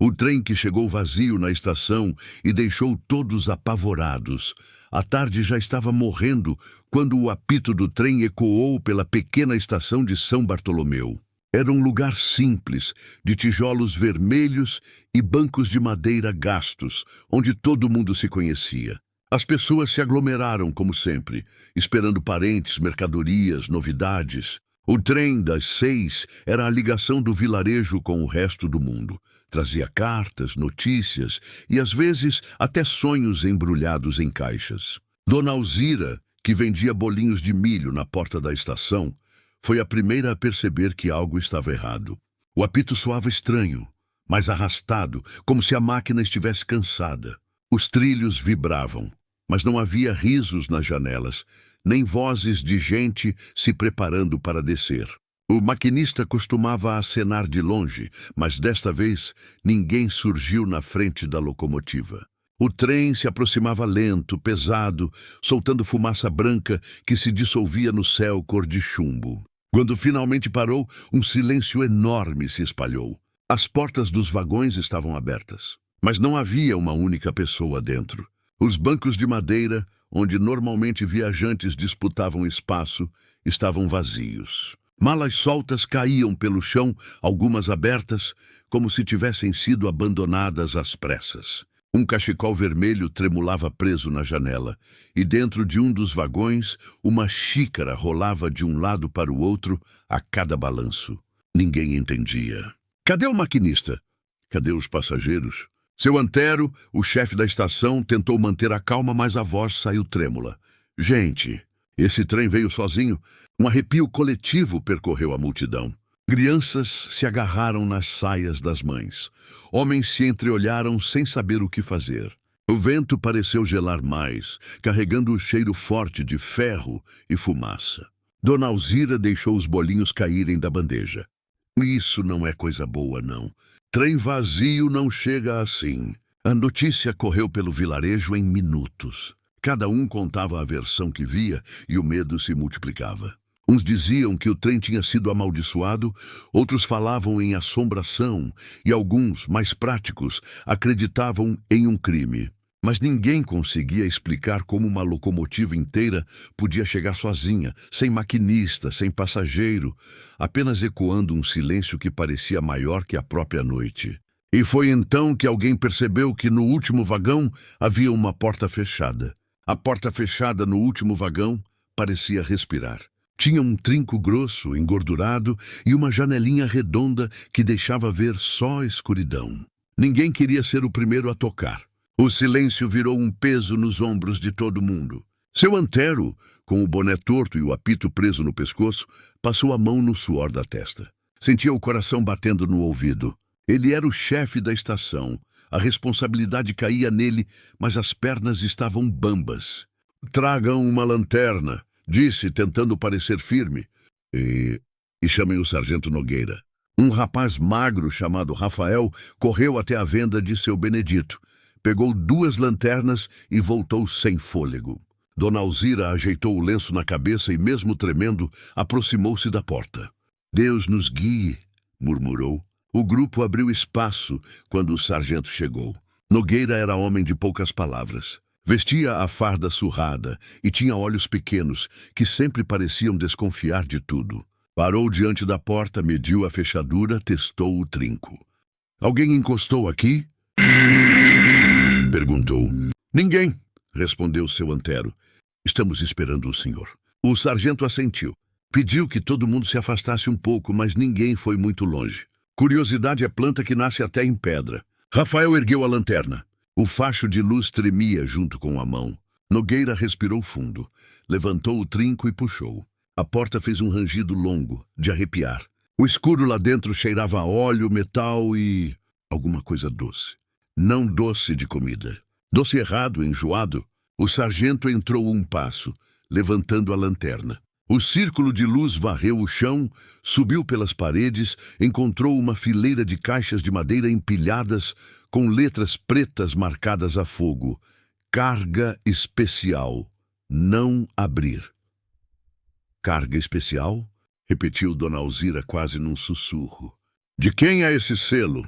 O trem que chegou vazio na estação e deixou todos apavorados. A tarde já estava morrendo quando o apito do trem ecoou pela pequena estação de São Bartolomeu. Era um lugar simples, de tijolos vermelhos e bancos de madeira gastos, onde todo mundo se conhecia. As pessoas se aglomeraram como sempre, esperando parentes, mercadorias, novidades. O trem das 6 era a ligação do vilarejo com o resto do mundo. Trazia cartas, notícias e, às vezes, até sonhos embrulhados em caixas. Dona Alzira, que vendia bolinhos de milho na porta da estação, foi a primeira a perceber que algo estava errado. O apito soava estranho, mas arrastado, como se a máquina estivesse cansada. Os trilhos vibravam, mas não havia risos nas janelas, nem vozes de gente se preparando para descer. O maquinista costumava acenar de longe, mas desta vez ninguém surgiu na frente da locomotiva. O trem se aproximava lento, pesado, soltando fumaça branca que se dissolvia no céu cor de chumbo. Quando finalmente parou, um silêncio enorme se espalhou. As portas dos vagões estavam abertas, mas não havia uma única pessoa dentro. Os bancos de madeira, onde normalmente viajantes disputavam espaço, estavam vazios. Malas soltas caíam pelo chão, algumas abertas, como se tivessem sido abandonadas às pressas. Um cachecol vermelho tremulava preso na janela, e dentro de um dos vagões, uma xícara rolava de um lado para o outro a cada balanço. Ninguém entendia. Cadê o maquinista? Cadê os passageiros? Seu Antero, o chefe da estação, tentou manter a calma, mas a voz saiu trêmula. Gente, esse trem veio sozinho. Um arrepio coletivo percorreu a multidão. Crianças se agarraram nas saias das mães. Homens se entreolharam sem saber o que fazer. O vento pareceu gelar mais, carregando o cheiro forte de ferro e fumaça. Dona Alzira deixou os bolinhos caírem da bandeja. Isso não é coisa boa, não. Trem vazio não chega assim. A notícia correu pelo vilarejo em minutos. Cada um contava a versão que via e o medo se multiplicava. Uns diziam que o trem tinha sido amaldiçoado, outros falavam em assombração e alguns, mais práticos, acreditavam em um crime. Mas ninguém conseguia explicar como uma locomotiva inteira podia chegar sozinha, sem maquinista, sem passageiro, apenas ecoando um silêncio que parecia maior que a própria noite. E foi então que alguém percebeu que no último vagão havia uma porta fechada. A porta fechada no último vagão parecia respirar. Tinha um trinco grosso, engordurado, e uma janelinha redonda que deixava ver só escuridão. Ninguém queria ser o primeiro a tocar. O silêncio virou um peso nos ombros de todo mundo. Seu Antero, com o boné torto e o apito preso no pescoço, passou a mão no suor da testa. Sentia o coração batendo no ouvido. Ele era o chefe da estação. A responsabilidade caía nele, mas as pernas estavam bambas. "Tragam uma lanterna", disse, tentando parecer firme. E chamem o sargento Nogueira. Um rapaz magro chamado Rafael correu até a venda de seu Benedito. Pegou 2 lanternas e voltou sem fôlego. Dona Alzira ajeitou o lenço na cabeça e, mesmo tremendo, aproximou-se da porta. "Deus nos guie", murmurou. O grupo abriu espaço quando o sargento chegou. Nogueira era homem de poucas palavras. Vestia a farda surrada e tinha olhos pequenos que sempre pareciam desconfiar de tudo. Parou diante da porta, mediu a fechadura, testou o trinco. "Alguém encostou aqui?" perguntou. "Ninguém", respondeu seu Antero. "Estamos esperando o senhor." O sargento assentiu. Pediu que todo mundo se afastasse um pouco, mas ninguém foi muito longe. Curiosidade é planta que nasce até em pedra. Rafael ergueu a lanterna. O facho de luz tremia junto com a mão. Nogueira respirou fundo, levantou o trinco e puxou. A porta fez um rangido longo, de arrepiar. O escuro lá dentro cheirava a óleo, metal e alguma coisa doce. Não doce de comida. Doce errado, enjoado. O sargento entrou um passo, levantando a lanterna. O círculo de luz varreu o chão, subiu pelas paredes, encontrou uma fileira de caixas de madeira empilhadas com letras pretas marcadas a fogo. "Carga especial. Não abrir." "Carga especial?" repetiu Dona Alzira quase num sussurro. "De quem é esse selo?"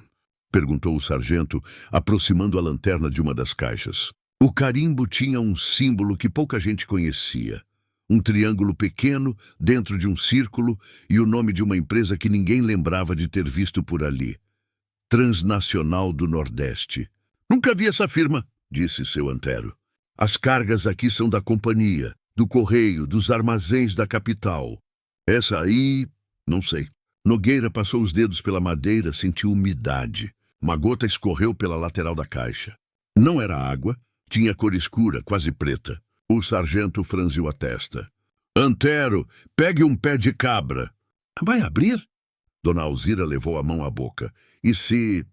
perguntou o sargento, aproximando a lanterna de uma das caixas. O carimbo tinha um símbolo que pouca gente conhecia. Um triângulo pequeno dentro de um círculo e o nome de uma empresa que ninguém lembrava de ter visto por ali. Transnacional do Nordeste. Nunca vi essa firma, disse seu Antero. As cargas aqui são da companhia, do correio, dos armazéns da capital. Essa aí, não sei. Nogueira passou os dedos pela madeira, sentiu umidade. Uma gota escorreu pela lateral da caixa. Não era água, tinha cor escura, quase preta. O sargento franziu a testa. Antero, pegue um pé de cabra. Vai abrir? Dona Alzira levou a mão à boca. E se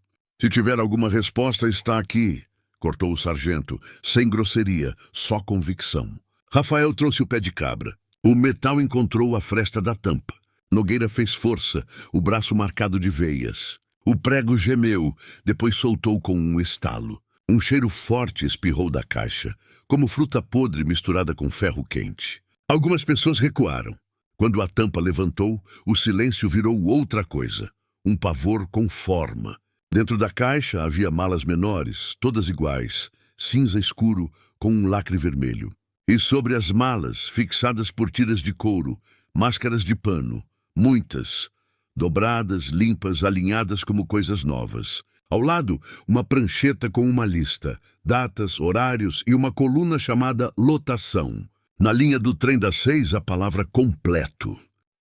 tiver alguma resposta, está aqui, cortou o sargento, sem grosseria, só convicção. Rafael trouxe o pé de cabra. O metal encontrou a fresta da tampa. Nogueira fez força, o braço marcado de veias. O prego gemeu, depois soltou com um estalo. Um cheiro forte espirrou da caixa, como fruta podre misturada com ferro quente. Algumas pessoas recuaram. Quando a tampa levantou, o silêncio virou outra coisa. Um pavor com forma. Dentro da caixa havia malas menores, todas iguais, cinza escuro com um lacre vermelho. E sobre as malas, fixadas por tiras de couro, máscaras de pano, muitas, dobradas, limpas, alinhadas como coisas novas. Ao lado, uma prancheta com uma lista, datas, horários e uma coluna chamada lotação. Na linha do trem das 6, a palavra completo.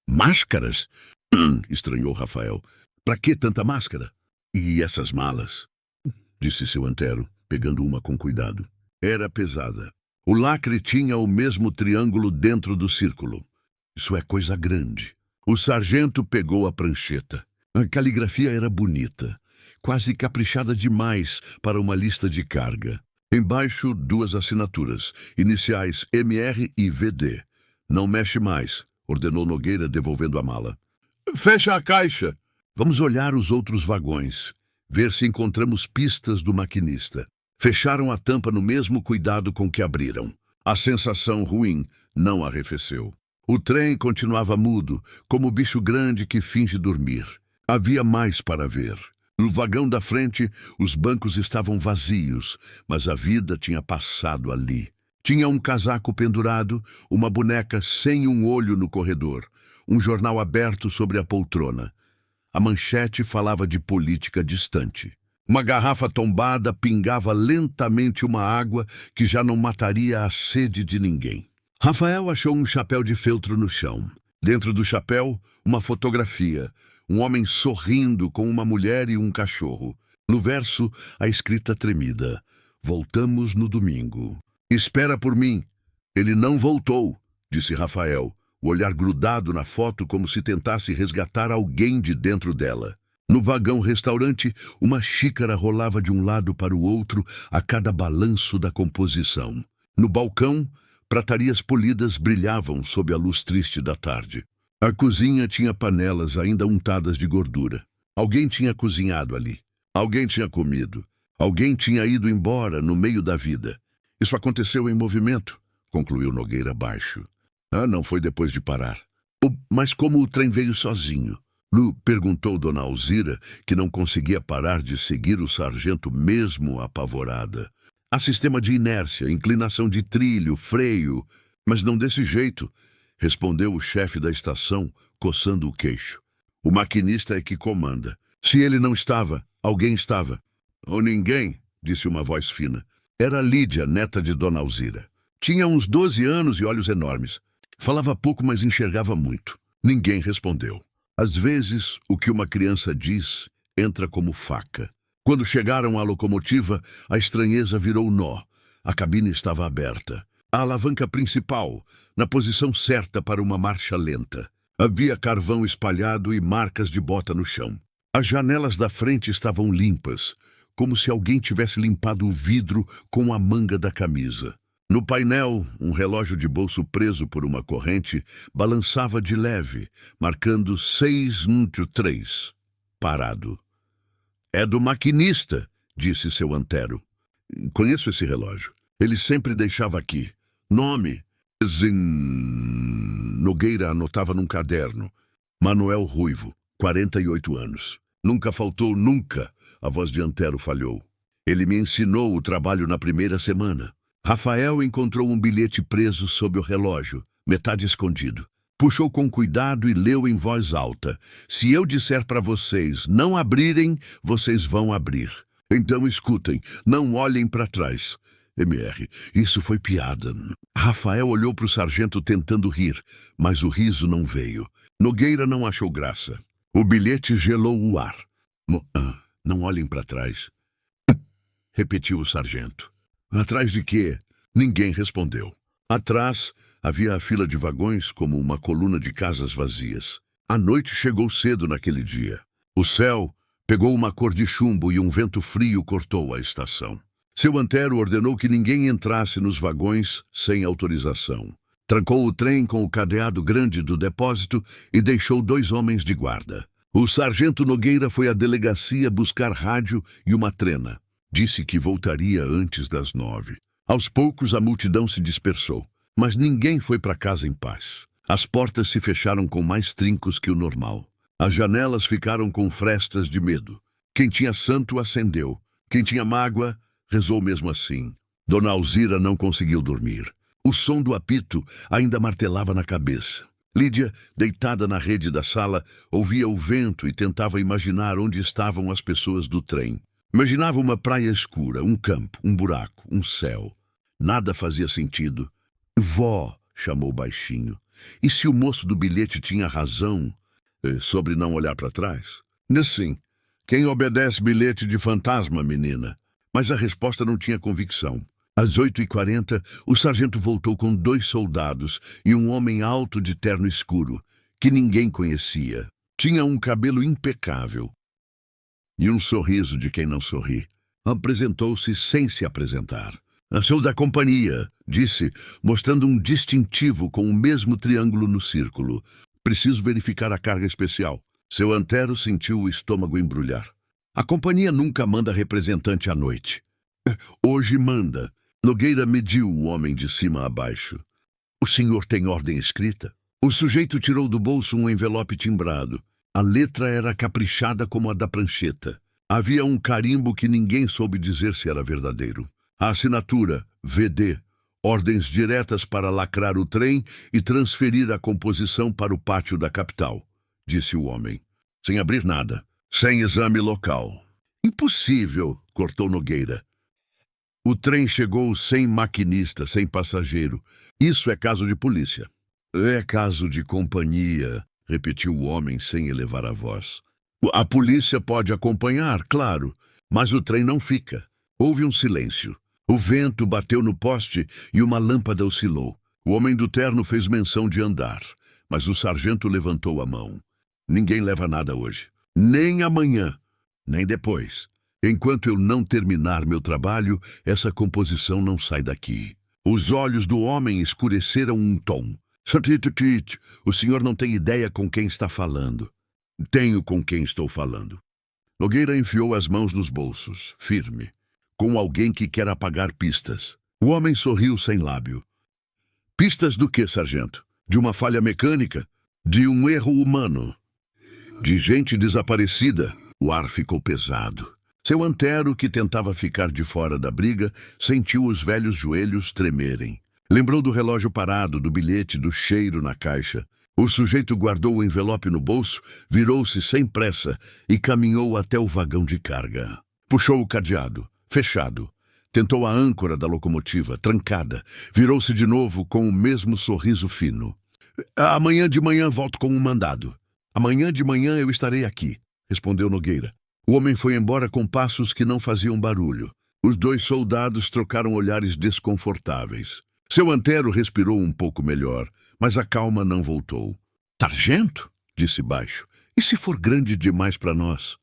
Máscaras? Estranhou Rafael. Pra que tanta máscara? E essas malas? Disse seu Antero, pegando uma com cuidado. Era pesada. O lacre tinha o mesmo triângulo dentro do círculo. Isso é coisa grande. O sargento pegou a prancheta. A caligrafia era bonita, quase caprichada demais para uma lista de carga. Embaixo, 2 assinaturas, iniciais MR e VD. Não mexe mais, ordenou Nogueira, devolvendo a mala. Fecha a caixa. Vamos olhar os outros vagões, ver se encontramos pistas do maquinista. Fecharam a tampa no mesmo cuidado com que abriram. A sensação ruim não arrefeceu. O trem continuava mudo, como bicho grande que finge dormir. Havia mais para ver. No vagão da frente, os bancos estavam vazios, mas a vida tinha passado ali. Tinha um casaco pendurado, uma boneca sem um olho no corredor, um jornal aberto sobre a poltrona. A manchete falava de política distante. Uma garrafa tombada pingava lentamente uma água que já não mataria a sede de ninguém. Rafael achou um chapéu de feltro no chão. Dentro do chapéu, uma fotografia. Um homem sorrindo com uma mulher e um cachorro. No verso, a escrita tremida. Voltamos no domingo. Espera por mim. Ele não voltou, disse Rafael, o olhar grudado na foto como se tentasse resgatar alguém de dentro dela. No vagão-restaurante, uma xícara rolava de um lado para o outro a cada balanço da composição. No balcão, pratarias polidas brilhavam sob a luz triste da tarde. A cozinha tinha panelas ainda untadas de gordura. Alguém tinha cozinhado ali. Alguém tinha comido. Alguém tinha ido embora no meio da vida. Isso aconteceu em movimento, concluiu Nogueira baixo. Não foi depois de parar. Mas como o trem veio sozinho? Lu perguntou Dona Alzira, que não conseguia parar de seguir o sargento mesmo apavorada. Há sistema de inércia, inclinação de trilho, freio, mas não desse jeito, respondeu o chefe da estação, coçando o queixo. O maquinista é que comanda. Se ele não estava, alguém estava. Ou ninguém, disse uma voz fina. Era Lídia, neta de Dona Alzira. Tinha uns 12 anos e olhos enormes. Falava pouco, mas enxergava muito. Ninguém respondeu. Às vezes, o que uma criança diz entra como faca. Quando chegaram à locomotiva, a estranheza virou nó. A cabine estava aberta. A alavanca principal, na posição certa para uma marcha lenta. Havia carvão espalhado e marcas de bota no chão. As janelas da frente estavam limpas, como se alguém tivesse limpado o vidro com a manga da camisa. No painel, um relógio de bolso preso por uma corrente balançava de leve, marcando 6:03. Parado. É do maquinista, disse seu Antero. Conheço esse relógio. Ele sempre deixava aqui. Nome. Nogueira anotava num caderno. Manuel Ruivo, 48 anos. Nunca faltou, nunca, a voz de Antero falhou. Ele me ensinou o trabalho na primeira semana. Rafael encontrou um bilhete preso sob o relógio, metade escondido. Puxou com cuidado e leu em voz alta. Se eu disser para vocês não abrirem, vocês vão abrir. Então escutem, não olhem para trás. MR, isso foi piada. Rafael olhou para o sargento tentando rir, mas o riso não veio. Nogueira não achou graça. O bilhete gelou o ar. Não olhem para trás. Repetiu o sargento. Atrás de quê? Ninguém respondeu. Atrás havia a fila de vagões como uma coluna de casas vazias. A noite chegou cedo naquele dia. O céu pegou uma cor de chumbo e um vento frio cortou a estação. Seu Antero ordenou que ninguém entrasse nos vagões sem autorização. Trancou o trem com o cadeado grande do depósito e deixou 2 homens de guarda. O sargento Nogueira foi à delegacia buscar rádio e uma trena. Disse que voltaria antes das 9. Aos poucos a multidão se dispersou, mas ninguém foi para casa em paz. As portas se fecharam com mais trincos que o normal. As janelas ficaram com frestas de medo. Quem tinha santo acendeu. Quem tinha mágoa rezou mesmo assim. Dona Alzira não conseguiu dormir. O som do apito ainda martelava na cabeça. Lídia, deitada na rede da sala, ouvia o vento e tentava imaginar onde estavam as pessoas do trem. Imaginava uma praia escura, um campo, um buraco, um céu. Nada fazia sentido. Vó, chamou baixinho. E se o moço do bilhete tinha razão sobre não olhar para trás? Sim. Quem obedece bilhete de fantasma, menina? Mas a resposta não tinha convicção. Às 8h40, o sargento voltou com 2 soldados e um homem alto de terno escuro, que ninguém conhecia. Tinha um cabelo impecável e um sorriso de quem não sorri. Apresentou-se sem se apresentar. Sou da companhia, disse, mostrando um distintivo com o mesmo triângulo no círculo. Preciso verificar a carga especial. Seu Antero sentiu o estômago embrulhar. A companhia nunca manda representante à noite. Hoje manda. Nogueira mediu o homem de cima a baixo. O senhor tem ordem escrita? O sujeito tirou do bolso um envelope timbrado. A letra era caprichada como a da prancheta. Havia um carimbo que ninguém soube dizer se era verdadeiro. A assinatura, VD, ordens diretas para lacrar o trem e transferir a composição para o pátio da capital, disse o homem. Sem abrir nada, sem exame local. Impossível, cortou Nogueira. O trem chegou sem maquinista, sem passageiro. Isso é caso de polícia. É caso de companhia, repetiu o homem sem elevar a voz. A polícia pode acompanhar, claro, mas o trem não fica. Houve um silêncio. O vento bateu no poste e uma lâmpada oscilou. O homem do terno fez menção de andar, mas o sargento levantou a mão. Ninguém leva nada hoje. Nem amanhã, nem depois. Enquanto eu não terminar meu trabalho, essa composição não sai daqui. Os olhos do homem escureceram um tom. O senhor não tem ideia com quem está falando. Tenho com quem estou falando. Nogueira enfiou as mãos nos bolsos, firme, com alguém que quer apagar pistas. O homem sorriu sem lábio. Pistas do quê, sargento? De uma falha mecânica? De um erro humano? De gente desaparecida? O ar ficou pesado. Seu Antero, que tentava ficar de fora da briga, sentiu os velhos joelhos tremerem. Lembrou do relógio parado, do bilhete, do cheiro na caixa. O sujeito guardou o envelope no bolso, virou-se sem pressa e caminhou até o vagão de carga. Puxou o cadeado, fechado. Tentou a âncora da locomotiva, trancada. Virou-se de novo com o mesmo sorriso fino. Amanhã de manhã volto com um mandado. Amanhã de manhã eu estarei aqui, respondeu Nogueira. O homem foi embora com passos que não faziam barulho. Os 2 soldados trocaram olhares desconfortáveis. Seu Antero respirou um pouco melhor, mas a calma não voltou. Sargento? Disse baixo. E se for grande demais para nós?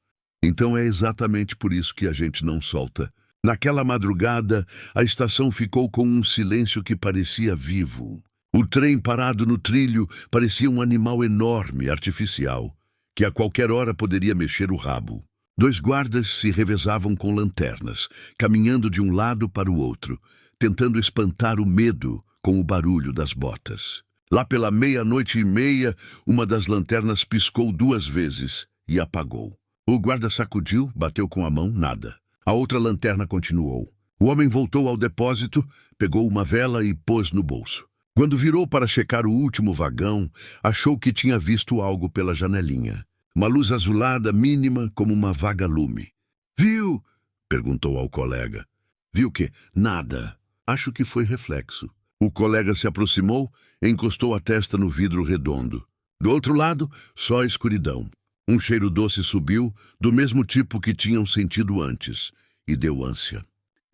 Então é exatamente por isso que a gente não solta. Naquela madrugada, a estação ficou com um silêncio que parecia vivo. O trem parado no trilho parecia um animal enorme, artificial, que a qualquer hora poderia mexer o rabo. 2 guardas se revezavam com lanternas, caminhando de um lado para o outro, tentando espantar o medo com o barulho das botas. Lá pela 00:30, uma das lanternas piscou 2 vezes e apagou. O guarda sacudiu, bateu com a mão, nada. A outra lanterna continuou. O homem voltou ao depósito, pegou uma vela e pôs no bolso. Quando virou para checar o último vagão, achou que tinha visto algo pela janelinha. Uma luz azulada mínima como uma vaga lume. Viu? Perguntou ao colega. Viu o quê? Nada. Acho que foi reflexo. O colega se aproximou e encostou a testa no vidro redondo. Do outro lado, só escuridão. Um cheiro doce subiu, do mesmo tipo que tinham sentido antes, e deu ânsia.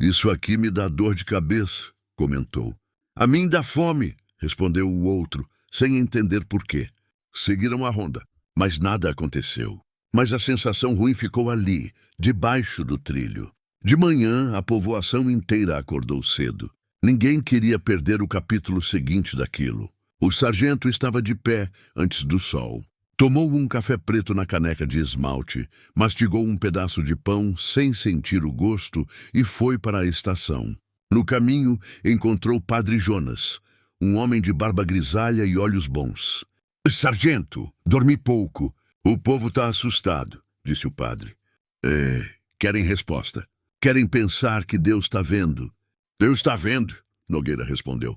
Isso aqui me dá dor de cabeça, comentou. A mim dá fome, respondeu o outro, sem entender por quê. Seguiram a ronda, mas nada aconteceu. Mas a sensação ruim ficou ali, debaixo do trilho. De manhã, a povoação inteira acordou cedo. Ninguém queria perder o capítulo seguinte daquilo. O sargento estava de pé antes do sol. Tomou um café preto na caneca de esmalte, mastigou um pedaço de pão sem sentir o gosto e foi para a estação. No caminho, encontrou Padre Jonas, um homem de barba grisalha e olhos bons. Sargento, dormi pouco. O povo está assustado, disse o padre. Querem resposta. Querem pensar que Deus está vendo. Deus está vendo, Nogueira respondeu.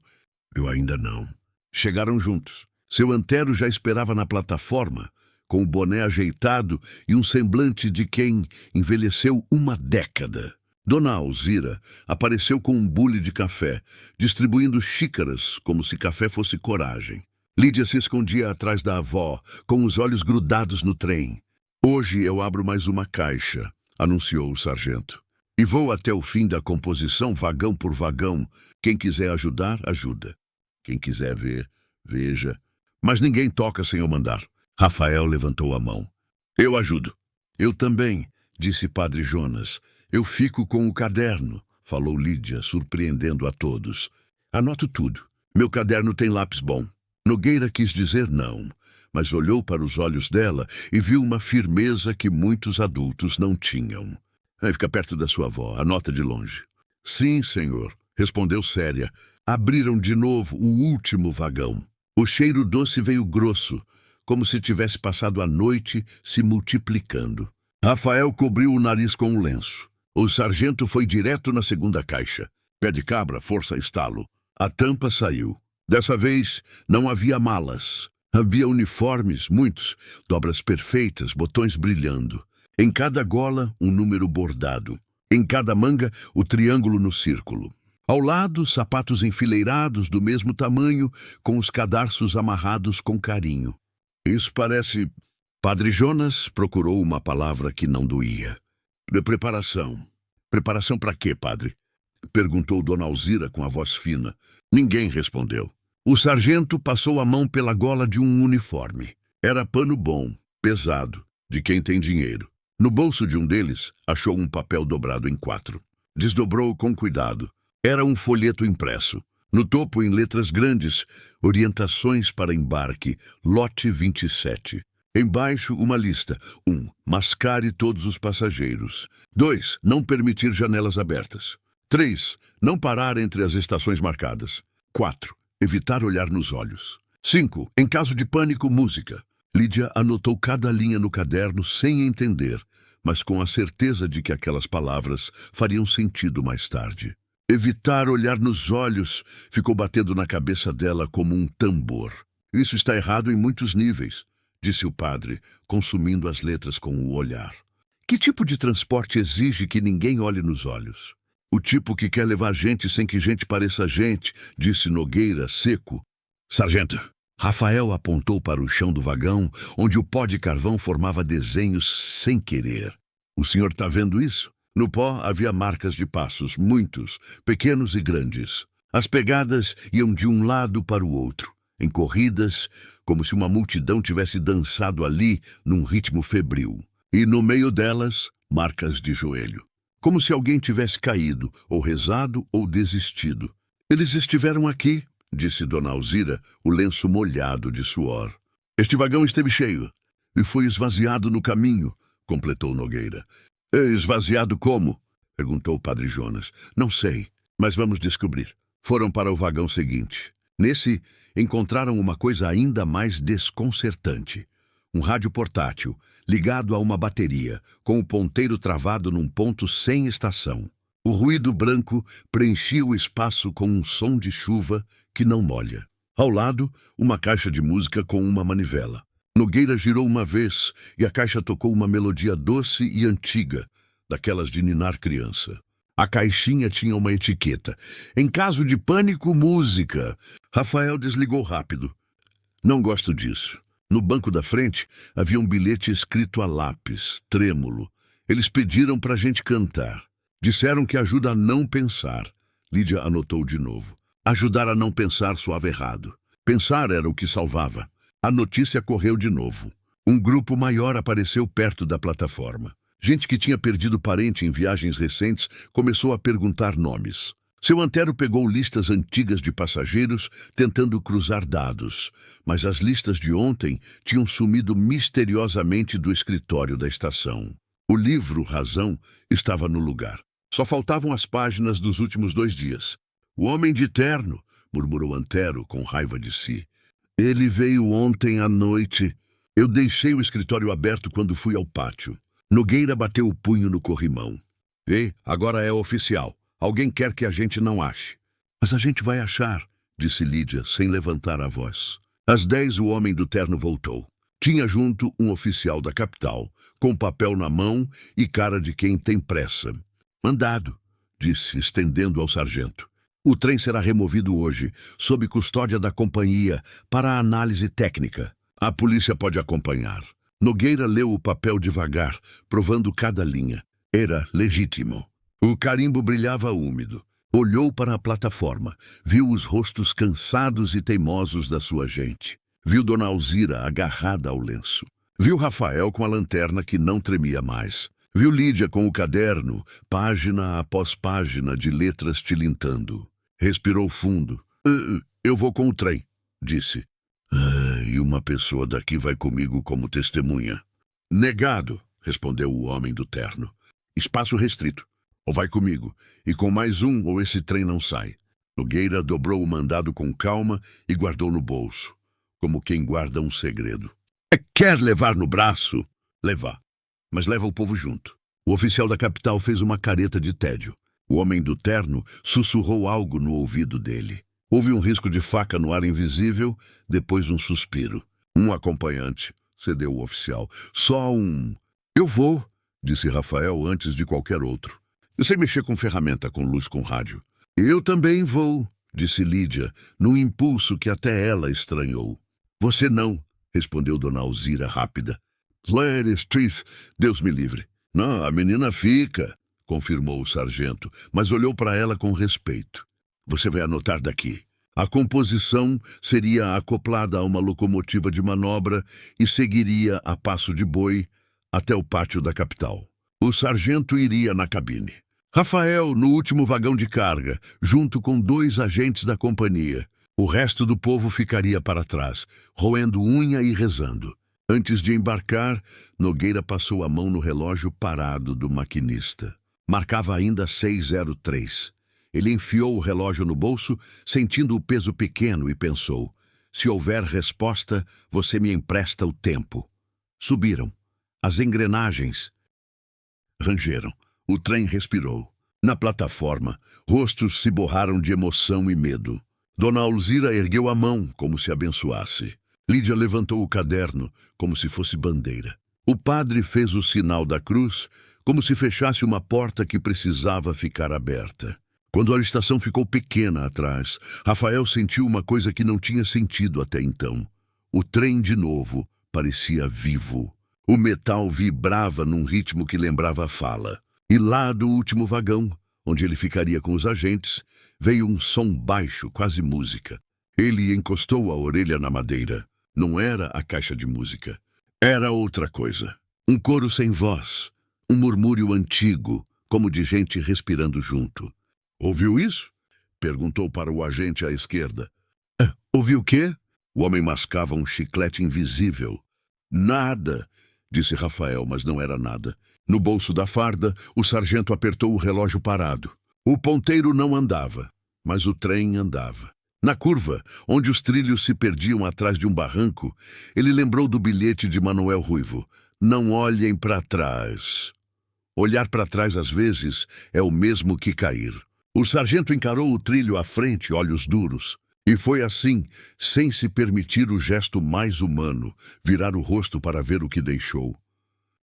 Eu ainda não. Chegaram juntos. Seu antero já esperava na plataforma, com o boné ajeitado e um semblante de quem envelheceu uma década. Dona Alzira apareceu com um bule de café, distribuindo xícaras como se café fosse coragem. Lídia se escondia atrás da avó, com os olhos grudados no trem. Hoje eu abro mais uma caixa, anunciou o sargento. E vou até o fim da composição, vagão por vagão. Quem quiser ajudar, ajuda. Quem quiser ver, veja. Mas ninguém toca sem eu mandar. Rafael levantou a mão. Eu ajudo. Eu também, disse Padre Jonas. Eu fico com o caderno, falou Lídia, surpreendendo a todos. Anoto tudo. Meu caderno tem lápis bom. Nogueira quis dizer não, mas olhou para os olhos dela e viu uma firmeza que muitos adultos não tinham. Fica perto da sua avó, anota de longe. Sim, senhor, respondeu séria. Abriram de novo o último vagão. O cheiro doce veio grosso, como se tivesse passado a noite se multiplicando. Rafael cobriu o nariz com um lenço. O sargento foi direto na segunda caixa. Pé de cabra, força, estalo. A tampa saiu. Dessa vez, não havia malas. Havia uniformes, muitos, dobras perfeitas, botões brilhando. Em cada gola, um número bordado. Em cada manga, o triângulo no círculo. Ao lado, sapatos enfileirados do mesmo tamanho, com os cadarços amarrados com carinho. Isso parece... Padre Jonas procurou uma palavra que não doía. Preparação. Preparação para quê, padre? Perguntou Dona Alzira com a voz fina. Ninguém respondeu. O sargento passou a mão pela gola de um uniforme. Era pano bom, pesado, de quem tem dinheiro. No bolso de um deles, achou um papel dobrado em 4. Desdobrou com cuidado. Era um folheto impresso. No topo, em letras grandes, orientações para embarque, lote 27. Embaixo, uma lista. 1. Mascare todos os passageiros. 2. Não permitir janelas abertas. 3. Não parar entre as estações marcadas. 4. Evitar olhar nos olhos. 5. Em caso de pânico, música. Lídia anotou cada linha no caderno sem entender, mas com a certeza de que aquelas palavras fariam sentido mais tarde. Evitar olhar nos olhos ficou batendo na cabeça dela como um tambor. Isso está errado em muitos níveis, disse o padre, consumindo as letras com o olhar. Que tipo de transporte exige que ninguém olhe nos olhos? O tipo que quer levar gente sem que gente pareça gente, disse Nogueira, seco. Sargento. Rafael apontou para o chão do vagão, onde o pó de carvão formava desenhos sem querer. O senhor está vendo isso? No pó havia marcas de passos, muitos, pequenos e grandes. As pegadas iam de um lado para o outro, em corridas, como se uma multidão tivesse dançado ali num ritmo febril. E no meio delas, marcas de joelho. Como se alguém tivesse caído, ou rezado, ou desistido. Eles estiveram aqui, disse Dona Alzira, o lenço molhado de suor. Este vagão esteve cheio, e foi esvaziado no caminho, completou Nogueira. Esvaziado como? Perguntou o Padre Jonas. Não sei, mas vamos descobrir. Foram para o vagão seguinte. Nesse, encontraram uma coisa ainda mais desconcertante. Um rádio portátil, ligado a uma bateria, com o ponteiro travado num ponto sem estação. O ruído branco preenchia o espaço com um som de chuva que não molha. Ao lado, uma caixa de música com uma manivela. Nogueira girou uma vez e a caixa tocou uma melodia doce e antiga, daquelas de ninar criança. A caixinha tinha uma etiqueta. Em caso de pânico, música. Rafael desligou rápido. Não gosto disso. No banco da frente havia um bilhete escrito a lápis, trêmulo. Eles pediram para a gente cantar. Disseram que ajuda a não pensar. Lídia anotou de novo. Ajudar a não pensar soava errado. Pensar era o que salvava. A notícia correu de novo. Um grupo maior apareceu perto da plataforma. Gente que tinha perdido parente em viagens recentes começou a perguntar nomes. Seu Antero pegou listas antigas de passageiros, tentando cruzar dados. Mas as listas de ontem tinham sumido misteriosamente do escritório da estação. O livro Razão estava no lugar. Só faltavam as páginas dos últimos 2 dias. O homem de terno, murmurou Antero com raiva de si. Ele veio ontem à noite. Eu deixei o escritório aberto quando fui ao pátio. Nogueira bateu o punho no corrimão. Ei, agora é oficial. Alguém quer que a gente não ache. Mas a gente vai achar, disse Lídia, sem levantar a voz. Às 10 o homem do terno voltou. Tinha junto um oficial da capital, com papel na mão e cara de quem tem pressa. Mandado, disse, estendendo ao sargento. O trem será removido hoje, sob custódia da companhia, para a análise técnica. A polícia pode acompanhar. Nogueira leu o papel devagar, provando cada linha. Era legítimo. O carimbo brilhava úmido. Olhou para a plataforma. Viu os rostos cansados e teimosos da sua gente. Viu Dona Alzira agarrada ao lenço. Viu Rafael com a lanterna que não tremia mais. Viu Lídia com o caderno, página após página de letras tilintando. Respirou fundo. Eu vou com o trem, disse. E uma pessoa daqui vai comigo como testemunha. Negado, respondeu o homem do terno. Espaço restrito. Ou vai comigo, e com mais um ou esse trem não sai. Nogueira dobrou o mandado com calma e guardou no bolso, como quem guarda um segredo. Quer levar no braço? Levar. Mas leva o povo junto. O oficial da capital fez uma careta de tédio. O homem do terno sussurrou algo no ouvido dele. Houve um risco de faca no ar invisível, depois um suspiro. Um acompanhante, cedeu o oficial. Só um. Eu vou, disse Rafael antes de qualquer outro. Eu sei mexer com ferramenta, com luz, com rádio. Eu também vou, disse Lídia, num impulso que até ela estranhou. Você não, respondeu Dona Alzira rápida. Clarice, Tris, Deus me livre. Não, a menina fica, confirmou o sargento, mas olhou para ela com respeito. Você vai anotar daqui. A composição seria acoplada a uma locomotiva de manobra e seguiria a passo de boi até o pátio da capital. O sargento iria na cabine. Rafael no último vagão de carga, junto com 2 agentes da companhia. O resto do povo ficaria para trás, roendo unha e rezando. Antes de embarcar, Nogueira passou a mão no relógio parado do maquinista. Marcava ainda 6:03. Ele enfiou o relógio no bolso, sentindo o peso pequeno, e pensou: se houver resposta, você me empresta o tempo. Subiram. As engrenagens rangeram. O trem respirou. Na plataforma, rostos se borraram de emoção e medo. Dona Alzira ergueu a mão, como se abençoasse. Lídia levantou o caderno, como se fosse bandeira. O padre fez o sinal da cruz, como se fechasse uma porta que precisava ficar aberta. Quando a estação ficou pequena atrás, Rafael sentiu uma coisa que não tinha sentido até então. O trem, de novo, parecia vivo. O metal vibrava num ritmo que lembrava a fala. E lá do último vagão, onde ele ficaria com os agentes, veio um som baixo, quase música. Ele encostou a orelha na madeira. Não era a caixa de música. Era outra coisa. Um coro sem voz. Um murmúrio antigo, como de gente respirando junto. Ouviu isso? Perguntou para o agente à esquerda. Ouviu o quê? O homem mascava um chiclete invisível. Nada, disse Rafael, mas não era nada. No bolso da farda, o sargento apertou o relógio parado. O ponteiro não andava, mas o trem andava. Na curva, onde os trilhos se perdiam atrás de um barranco, ele lembrou do bilhete de Manuel Ruivo: "Não olhem para trás." Olhar para trás, às vezes, é o mesmo que cair. O sargento encarou o trilho à frente, olhos duros. E foi assim, sem se permitir o gesto mais humano, virar o rosto para ver o que deixou,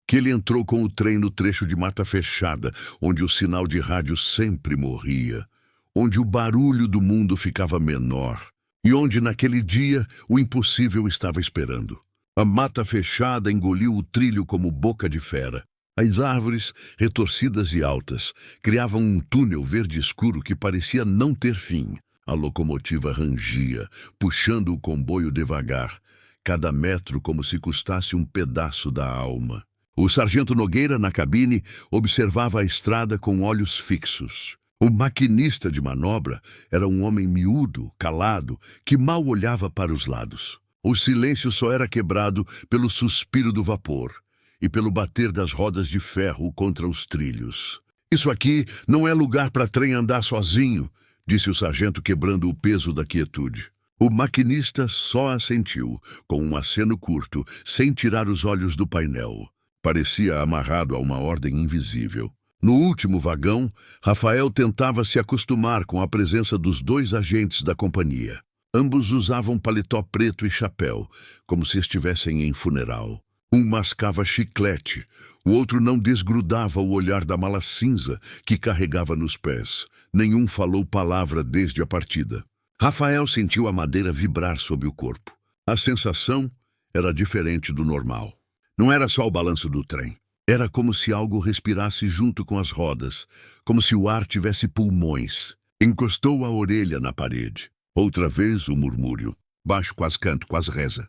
que ele entrou com o trem no trecho de mata fechada, onde o sinal de rádio sempre morria, onde o barulho do mundo ficava menor, e onde, naquele dia, o impossível estava esperando. A mata fechada engoliu o trilho como boca de fera. As árvores, retorcidas e altas, criavam um túnel verde escuro que parecia não ter fim. A locomotiva rangia, puxando o comboio devagar, cada metro como se custasse um pedaço da alma. O sargento Nogueira, na cabine, observava a estrada com olhos fixos. O maquinista de manobra era um homem miúdo, calado, que mal olhava para os lados. O silêncio só era quebrado pelo suspiro do vapor e pelo bater das rodas de ferro contra os trilhos. "Isso aqui não é lugar para trem andar sozinho", disse o sargento, quebrando o peso da quietude. O maquinista só assentiu, com um aceno curto, sem tirar os olhos do painel. Parecia amarrado a uma ordem invisível. No último vagão, Rafael tentava se acostumar com a presença dos 2 agentes da companhia. Ambos usavam paletó preto e chapéu, como se estivessem em funeral. Um mascava chiclete, o outro não desgrudava o olhar da mala cinza que carregava nos pés. Nenhum falou palavra desde a partida. Rafael sentiu a madeira vibrar sob o corpo. A sensação era diferente do normal. Não era só o balanço do trem. Era como se algo respirasse junto com as rodas, como se o ar tivesse pulmões. Encostou a orelha na parede. Outra vez o murmúrio, baixo, quase canto, quase reza.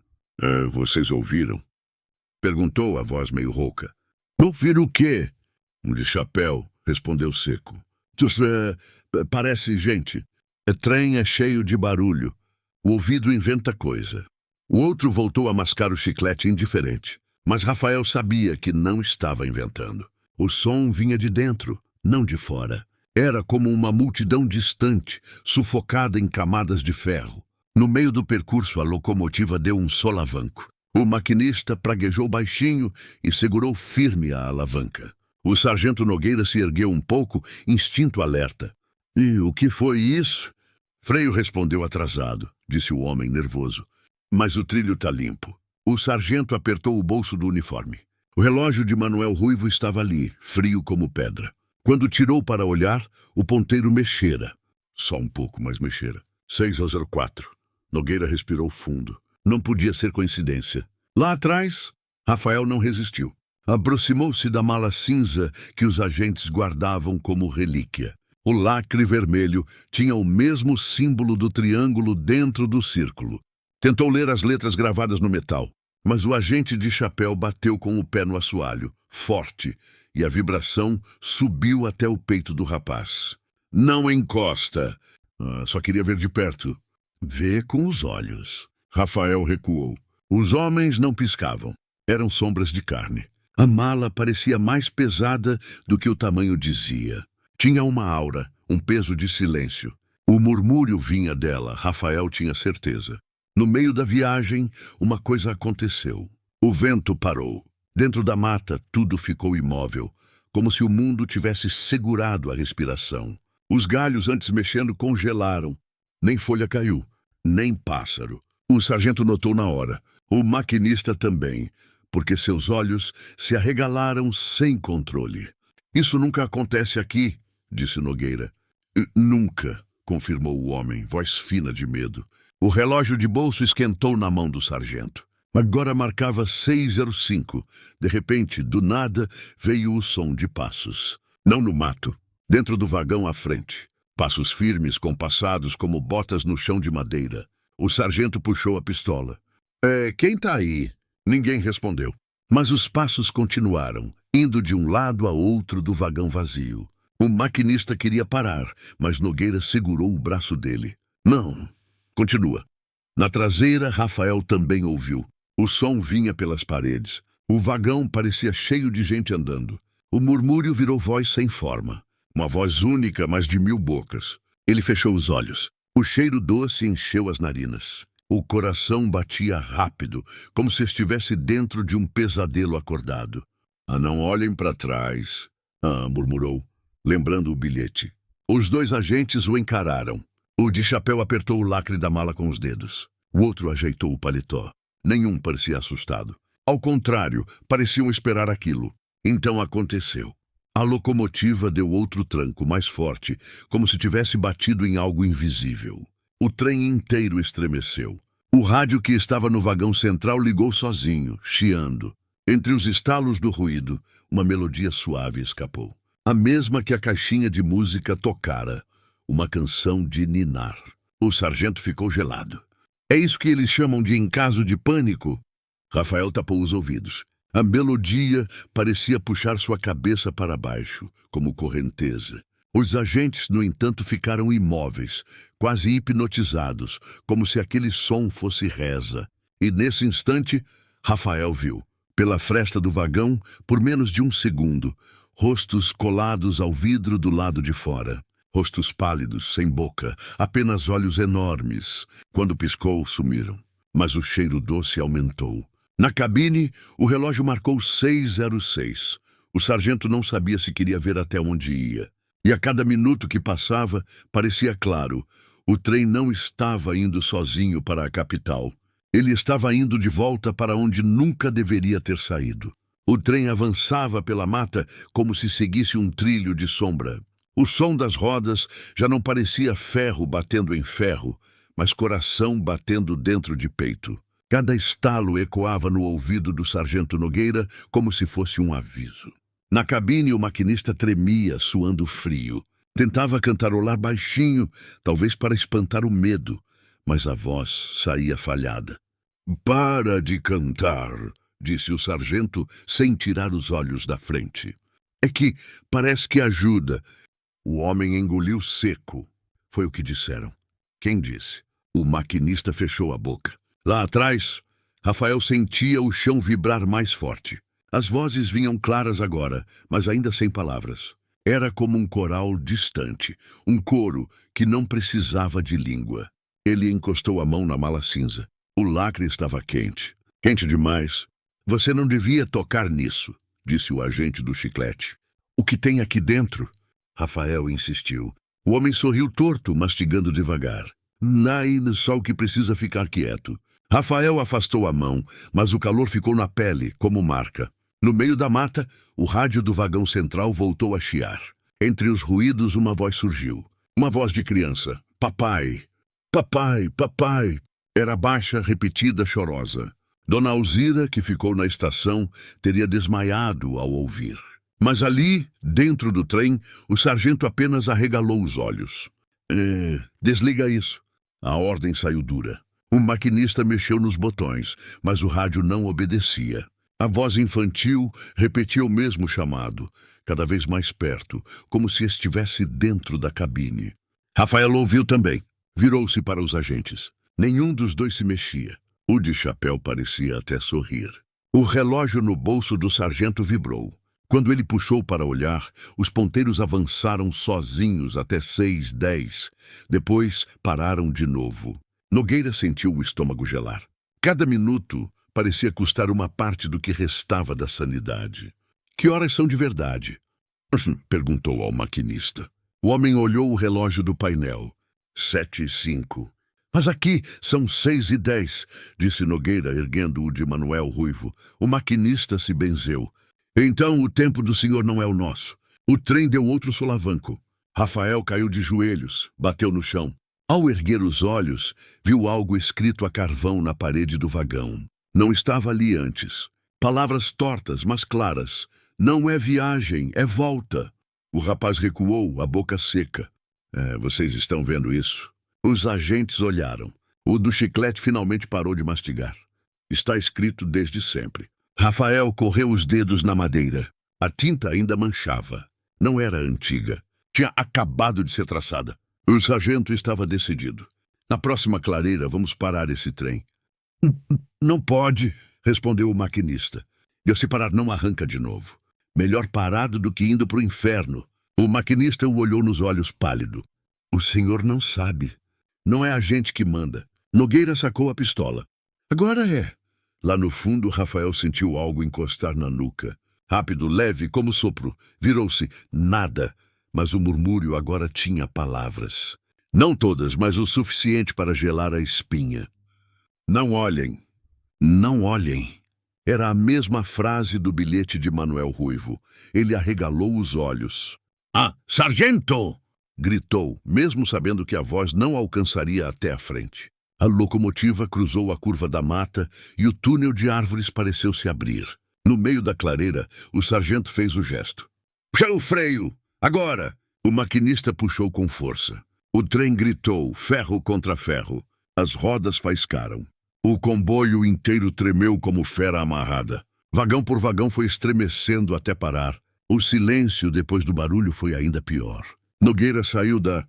Vocês ouviram?" perguntou a voz meio rouca. "Ouvir o quê?" "Um de chapéu", respondeu seco. Parece gente. Trem é cheio de barulho. O ouvido inventa coisa." O outro voltou a mascar o chiclete indiferente. Mas Rafael sabia que não estava inventando. O som vinha de dentro, não de fora. Era como uma multidão distante, sufocada em camadas de ferro. No meio do percurso, a locomotiva deu um solavanco. O maquinista praguejou baixinho e segurou firme a alavanca. O sargento Nogueira se ergueu um pouco, instinto alerta. "E o que foi isso?" "Freio", respondeu atrasado, disse o homem nervoso. "Mas o trilho tá limpo." O sargento apertou o bolso do uniforme. O relógio de Manuel Ruivo estava ali, frio como pedra. Quando tirou para olhar, o ponteiro mexera. Só um pouco, mas mexera. 6:04. Nogueira respirou fundo. Não podia ser coincidência. Lá atrás, Rafael não resistiu. Aproximou-se da mala cinza que os agentes guardavam como relíquia. O lacre vermelho tinha o mesmo símbolo do triângulo dentro do círculo. Tentou ler as letras gravadas no metal, mas o agente de chapéu bateu com o pé no assoalho, forte, e a vibração subiu até o peito do rapaz. "Não encosta." Só queria ver de perto." "Vê com os olhos." Rafael recuou. Os homens não piscavam. Eram sombras de carne. A mala parecia mais pesada do que o tamanho dizia. Tinha uma aura, um peso de silêncio. O murmúrio vinha dela, Rafael tinha certeza. No meio da viagem, uma coisa aconteceu. O vento parou. Dentro da mata, tudo ficou imóvel, como se o mundo tivesse segurado a respiração. Os galhos, antes mexendo, congelaram. Nem folha caiu, nem pássaro. O sargento notou na hora. O maquinista também, porque seus olhos se arregalaram sem controle. "Isso nunca acontece aqui", disse Nogueira. "Nunca", confirmou o homem, voz fina de medo. O relógio de bolso esquentou na mão do sargento. Agora marcava 6:05. De repente, do nada, veio o som de passos. Não no mato, dentro do vagão à frente. Passos firmes, compassados como botas no chão de madeira. O sargento puxou a pistola. Quem tá aí?" Ninguém respondeu. Mas os passos continuaram, indo de um lado a outro do vagão vazio. O maquinista queria parar, mas Nogueira segurou o braço dele. "Não. Continua." Na traseira, Rafael também ouviu. O som vinha pelas paredes. O vagão parecia cheio de gente andando. O murmúrio virou voz sem forma. Uma voz única, mas de 1000 bocas. Ele fechou os olhos. O cheiro doce encheu as narinas. O coração batia rápido, como se estivesse dentro de um pesadelo acordado. "Ah, não olhem para trás", murmurou, lembrando o bilhete. Os dois agentes o encararam. O de chapéu apertou o lacre da mala com os dedos. O outro ajeitou o paletó. Nenhum parecia assustado. Ao contrário, pareciam esperar aquilo. Então aconteceu. A locomotiva deu outro tranco, mais forte, como se tivesse batido em algo invisível. O trem inteiro estremeceu. O rádio que estava no vagão central ligou sozinho, chiando. Entre os estalos do ruído, uma melodia suave escapou. A mesma que a caixinha de música tocara. Uma canção de ninar. O sargento ficou gelado. "É isso que eles chamam de em caso de pânico?" Rafael tapou os ouvidos. A melodia parecia puxar sua cabeça para baixo, como correnteza. Os agentes, no entanto, ficaram imóveis, quase hipnotizados, como se aquele som fosse reza. E nesse instante, Rafael viu, pela fresta do vagão, por menos de um segundo, rostos colados ao vidro do lado de fora. Rostos pálidos, sem boca, apenas olhos enormes. Quando piscou, sumiram. Mas o cheiro doce aumentou. Na cabine, o relógio marcou 6:06. O sargento não sabia se queria ver até onde ia. E a cada minuto que passava, parecia claro, o trem não estava indo sozinho para a capital. Ele estava indo de volta para onde nunca deveria ter saído. O trem avançava pela mata como se seguisse um trilho de sombra. O som das rodas já não parecia ferro batendo em ferro, mas coração batendo dentro de peito. Cada estalo ecoava no ouvido do sargento Nogueira como se fosse um aviso. Na cabine, o maquinista tremia, suando frio. Tentava cantarolar baixinho, talvez para espantar o medo, mas a voz saía falhada. "Para de cantar", disse o sargento, sem tirar os olhos da frente. "É que parece que ajuda." O homem engoliu seco. Foi o que disseram. Quem disse? O maquinista fechou a boca. Lá atrás, Rafael sentia o chão vibrar mais forte. As vozes vinham claras agora, mas ainda sem palavras. Era como um coral distante, um coro que não precisava de língua. Ele encostou a mão na mala cinza. O lacre estava quente. Quente demais. "Você não devia tocar nisso", disse o agente do chiclete. "O que tem aqui dentro?" Rafael insistiu. O homem sorriu torto, mastigando devagar. "Nain, só o que precisa ficar quieto." Rafael afastou a mão, mas o calor ficou na pele, como marca. No meio da mata, o rádio do vagão central voltou a chiar. Entre os ruídos, uma voz surgiu. Uma voz de criança. "Papai! Papai! Papai!" Era baixa, repetida, chorosa. Dona Alzira, que ficou na estação, teria desmaiado ao ouvir. Mas ali, dentro do trem, o sargento apenas arregalou os olhos. Desliga isso." A ordem saiu dura. O maquinista mexeu nos botões, mas o rádio não obedecia. A voz infantil repetia o mesmo chamado, cada vez mais perto, como se estivesse dentro da cabine. Rafael ouviu também. Virou-se para os agentes. Nenhum dos dois se mexia. O de chapéu parecia até sorrir. O relógio no bolso do sargento vibrou. Quando ele puxou para olhar, os ponteiros avançaram sozinhos até 6:10. Depois pararam de novo. Nogueira sentiu o estômago gelar. Cada minuto parecia custar uma parte do que restava da sanidade. "Que horas são de verdade?" perguntou ao maquinista. O homem olhou o relógio do painel. 7:05. "Mas aqui são 6:10, disse Nogueira, erguendo o de Manuel Ruivo. O maquinista se benzeu. "Então o tempo do senhor não é o nosso." O trem deu outro solavanco. Rafael caiu de joelhos, bateu no chão. Ao erguer os olhos, viu algo escrito a carvão na parede do vagão. Não estava ali antes. Palavras tortas, mas claras. "Não é viagem, é volta." O rapaz recuou, a boca seca. Vocês estão vendo isso?" Os agentes olharam. O do chiclete finalmente parou de mastigar. "Está escrito desde sempre." Rafael correu os dedos na madeira. A tinta ainda manchava. Não era antiga. Tinha acabado de ser traçada. O sargento estava decidido. "Na próxima clareira, vamos parar esse trem." Não pode", respondeu o maquinista. "E se parar, não arranca de novo. Melhor parado do que indo para o inferno." O maquinista o olhou nos olhos pálido. "O senhor não sabe. Não é a gente que manda. Nogueira sacou a pistola. Agora é. Lá no fundo, Rafael sentiu algo encostar na nuca. Rápido, leve, como sopro. Virou-se. Nada. Mas o murmúrio agora tinha palavras. Não todas, mas o suficiente para gelar a espinha. Não olhem. Não olhem. Era a mesma frase do bilhete de Manuel Ruivo. Ele arregalou os olhos. Ah, sargento! Gritou, mesmo sabendo que a voz não alcançaria até a frente. A locomotiva cruzou a curva da mata e o túnel de árvores pareceu se abrir. No meio da clareira, o sargento fez o gesto. Puxa o freio! Agora! O maquinista puxou com força. O trem gritou, ferro contra ferro. As rodas faiscaram. O comboio inteiro tremeu como fera amarrada. Vagão por vagão foi estremecendo até parar. O silêncio depois do barulho foi ainda pior. Nogueira saiu da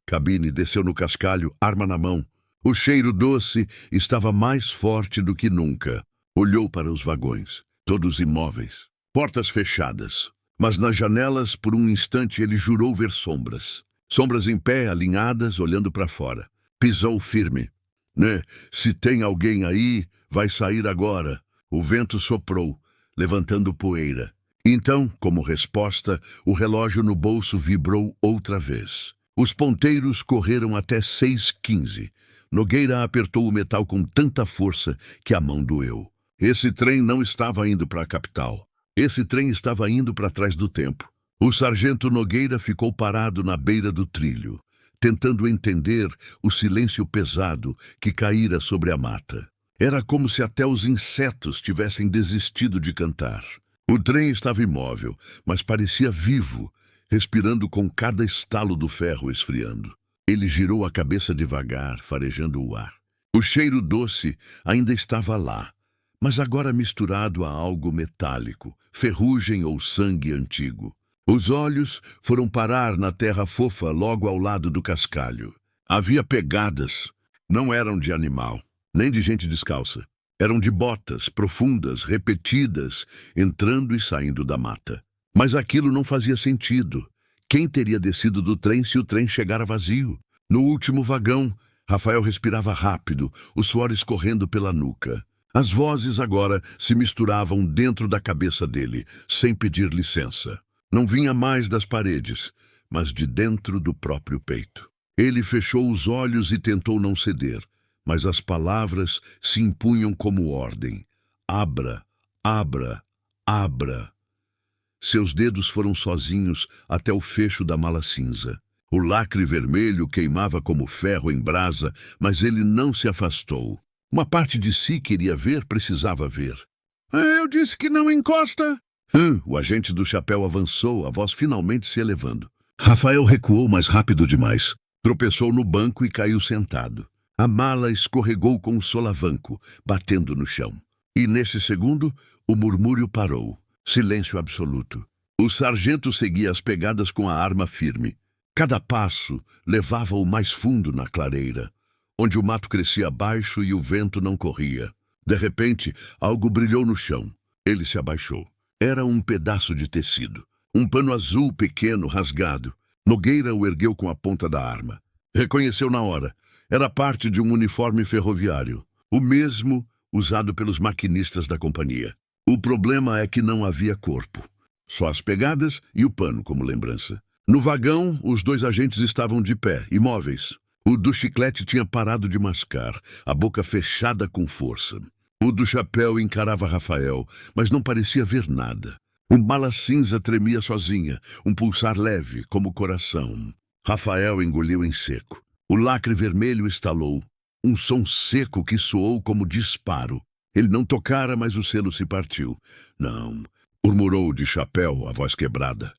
cabine, desceu no cascalho, arma na mão. O cheiro doce estava mais forte do que nunca. Olhou para os vagões, todos imóveis, portas fechadas. Mas nas janelas, por um instante, ele jurou ver sombras. Sombras em pé, alinhadas, olhando para fora. Pisou firme. Né? Se tem alguém aí, vai sair agora. O vento soprou, levantando poeira. Então, como resposta, o relógio no bolso vibrou outra vez. Os ponteiros correram até 6h15. Nogueira apertou o metal com tanta força que a mão doeu. Esse trem não estava indo para a capital. Esse trem estava indo para trás do tempo. O sargento Nogueira ficou parado na beira do trilho, tentando entender o silêncio pesado que caíra sobre a mata. Era como se até os insetos tivessem desistido de cantar. O trem estava imóvel, mas parecia vivo, respirando com cada estalo do ferro esfriando. Ele girou a cabeça devagar, farejando o ar. O cheiro doce ainda estava lá, mas agora misturado a algo metálico, ferrugem ou sangue antigo. Os olhos foram parar na terra fofa logo ao lado do cascalho. Havia pegadas. Não eram de animal, nem de gente descalça. Eram de botas profundas, repetidas, entrando e saindo da mata. Mas aquilo não fazia sentido. Quem teria descido do trem se o trem chegara vazio? No último vagão, Rafael respirava rápido, o suor escorrendo pela nuca. As vozes agora se misturavam dentro da cabeça dele, sem pedir licença. Não vinha mais das paredes, mas de dentro do próprio peito. Ele fechou os olhos e tentou não ceder, mas as palavras se impunham como ordem. Abra, abra, abra. Seus dedos foram sozinhos até o fecho da mala cinza. O lacre vermelho queimava como ferro em brasa, mas ele não se afastou. Uma parte de si queria ver, precisava ver. Eu disse que não encosta! O agente do chapéu avançou, a voz finalmente se elevando. Rafael recuou mais rápido demais. Tropeçou no banco e caiu sentado. A mala escorregou com um solavanco, batendo no chão. E nesse segundo, o murmúrio parou. Silêncio absoluto. O sargento seguia as pegadas com a arma firme. Cada passo levava-o mais fundo na clareira, onde o mato crescia abaixo e o vento não corria. De repente, algo brilhou no chão. Ele se abaixou. Era um pedaço de tecido. Um pano azul pequeno, rasgado. Nogueira o ergueu com a ponta da arma. Reconheceu na hora. Era parte de um uniforme ferroviário. O mesmo usado pelos maquinistas da companhia. O problema é que não havia corpo. Só as pegadas e o pano como lembrança. No vagão, os dois agentes estavam de pé, imóveis. O do chiclete tinha parado de mascar, a boca fechada com força. O do chapéu encarava Rafael, mas não parecia ver nada. O mala cinza tremia sozinha, um pulsar leve, como o coração. Rafael engoliu em seco. O lacre vermelho estalou. Um som seco que soou como disparo. Ele não tocara, mas o selo se partiu. Não, murmurou de chapéu, a voz quebrada.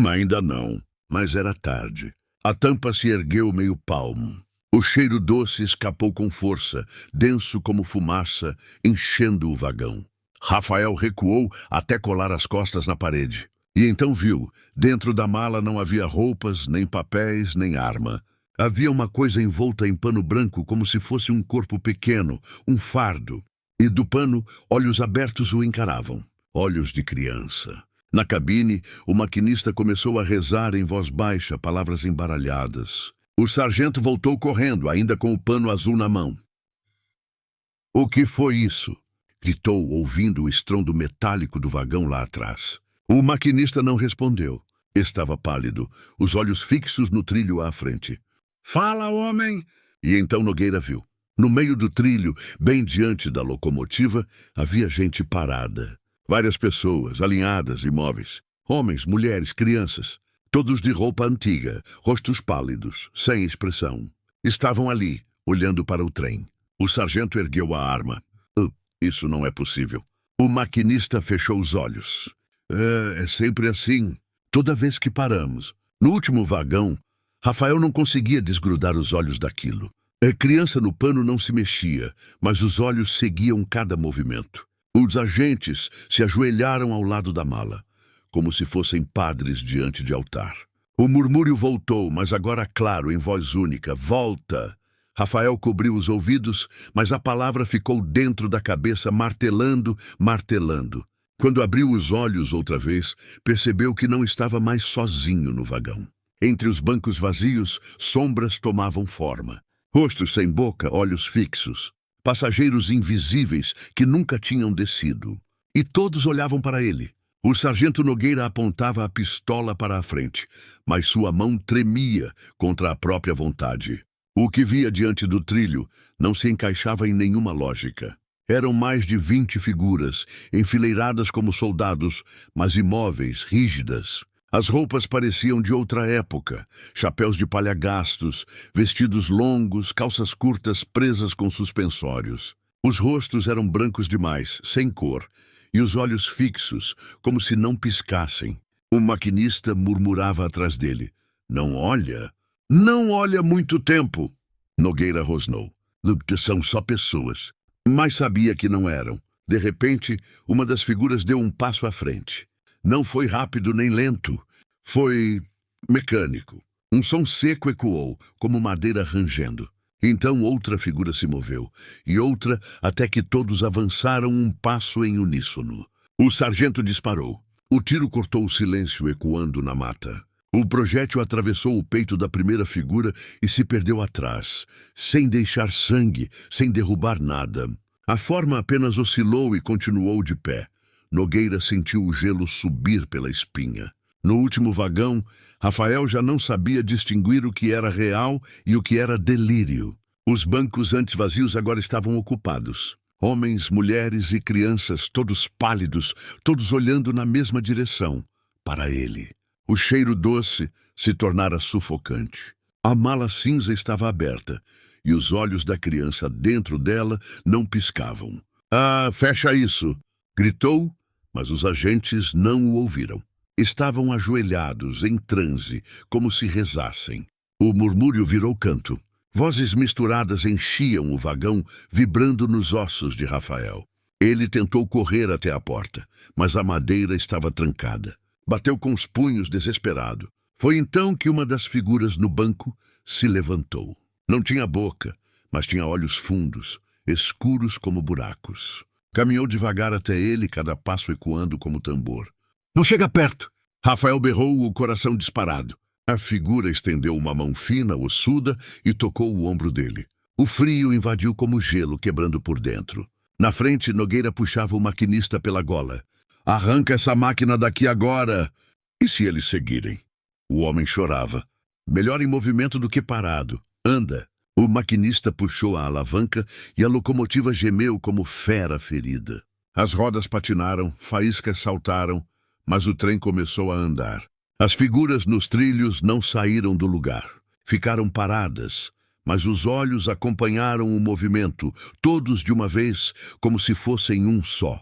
Ainda não, mas era tarde. A tampa se ergueu meio palmo. O cheiro doce escapou com força, denso como fumaça, enchendo o vagão. Rafael recuou até colar as costas na parede. E então viu, dentro da mala não havia roupas, nem papéis, nem arma. Havia uma coisa envolta em pano branco como se fosse um corpo pequeno, um fardo. E do pano, olhos abertos o encaravam. Olhos de criança. Na cabine, o maquinista começou a rezar em voz baixa, palavras embaralhadas. O sargento voltou correndo, ainda com o pano azul na mão. "O que foi isso?" gritou, ouvindo o estrondo metálico do vagão lá atrás. O maquinista não respondeu. Estava pálido, os olhos fixos no trilho à frente. "Fala, homem!" E então Nogueira viu. No meio do trilho, bem diante da locomotiva, havia gente parada. Várias pessoas, alinhadas, imóveis. Homens, mulheres, crianças. Todos de roupa antiga, rostos pálidos, sem expressão. Estavam ali, olhando para o trem. O sargento ergueu a arma. Isso não é possível." O maquinista fechou os olhos. É sempre assim. Toda vez que paramos. No último vagão, Rafael não conseguia desgrudar os olhos daquilo. A criança no pano não se mexia, mas os olhos seguiam cada movimento. Os agentes se ajoelharam ao lado da mala, como se fossem padres diante de altar. O murmúrio voltou, mas agora claro, em voz única. "Volta!" Rafael cobriu os ouvidos, mas a palavra ficou dentro da cabeça, martelando, martelando. Quando abriu os olhos outra vez, percebeu que não estava mais sozinho no vagão. Entre os bancos vazios, sombras tomavam forma. Rostos sem boca, olhos fixos. Passageiros invisíveis que nunca tinham descido. E todos olhavam para ele. O sargento Nogueira apontava a pistola para a frente, mas sua mão tremia contra a própria vontade. O que via diante do trilho não se encaixava em nenhuma lógica. Eram mais de 20 figuras, enfileiradas como soldados, mas imóveis, rígidas. As roupas pareciam de outra época, chapéus de palha gastos, vestidos longos, calças curtas presas com suspensórios. Os rostos eram brancos demais, sem cor, e os olhos fixos, como se não piscassem. O maquinista murmurava atrás dele. "Não olha? Não olha há muito tempo." Nogueira rosnou. "São só pessoas." Mas sabia que não eram. De repente, uma das figuras deu um passo à frente. Não foi rápido nem lento. Foi mecânico. Um som seco ecoou, como madeira rangendo. Então outra figura se moveu, e outra, até que todos avançaram um passo em uníssono. O sargento disparou. O tiro cortou o silêncio ecoando na mata. O projétil atravessou o peito da primeira figura e se perdeu atrás, sem deixar sangue, sem derrubar nada. A forma apenas oscilou e continuou de pé. Nogueira sentiu o gelo subir pela espinha. No último vagão, Rafael já não sabia distinguir o que era real e o que era delírio. Os bancos antes vazios agora estavam ocupados. Homens, mulheres e crianças, todos pálidos, todos olhando na mesma direção, para ele. O cheiro doce se tornara sufocante. A mala cinza estava aberta, e os olhos da criança dentro dela não piscavam. "Ah, fecha isso!" gritou, mas os agentes não o ouviram. Estavam ajoelhados, em transe, como se rezassem. O murmúrio virou canto. Vozes misturadas enchiam o vagão, vibrando nos ossos de Rafael. Ele tentou correr até a porta, mas a madeira estava trancada. Bateu com os punhos, desesperado. Foi então que uma das figuras no banco se levantou. Não tinha boca, mas tinha olhos fundos, escuros como buracos. Caminhou devagar até ele, cada passo ecoando como tambor. "Não chega perto!" Rafael berrou, o coração disparado. A figura estendeu uma mão fina, ossuda, e tocou o ombro dele. O frio invadiu como gelo, quebrando por dentro. Na frente, Nogueira puxava o maquinista pela gola. "Arranca essa máquina daqui agora!" "E se eles seguirem?" O homem chorava. "Melhor em movimento do que parado. Anda!" O maquinista puxou a alavanca e a locomotiva gemeu como fera ferida. As rodas patinaram, faíscas saltaram, mas o trem começou a andar. As figuras nos trilhos não saíram do lugar. Ficaram paradas, mas os olhos acompanharam o movimento, todos de uma vez, como se fossem um só.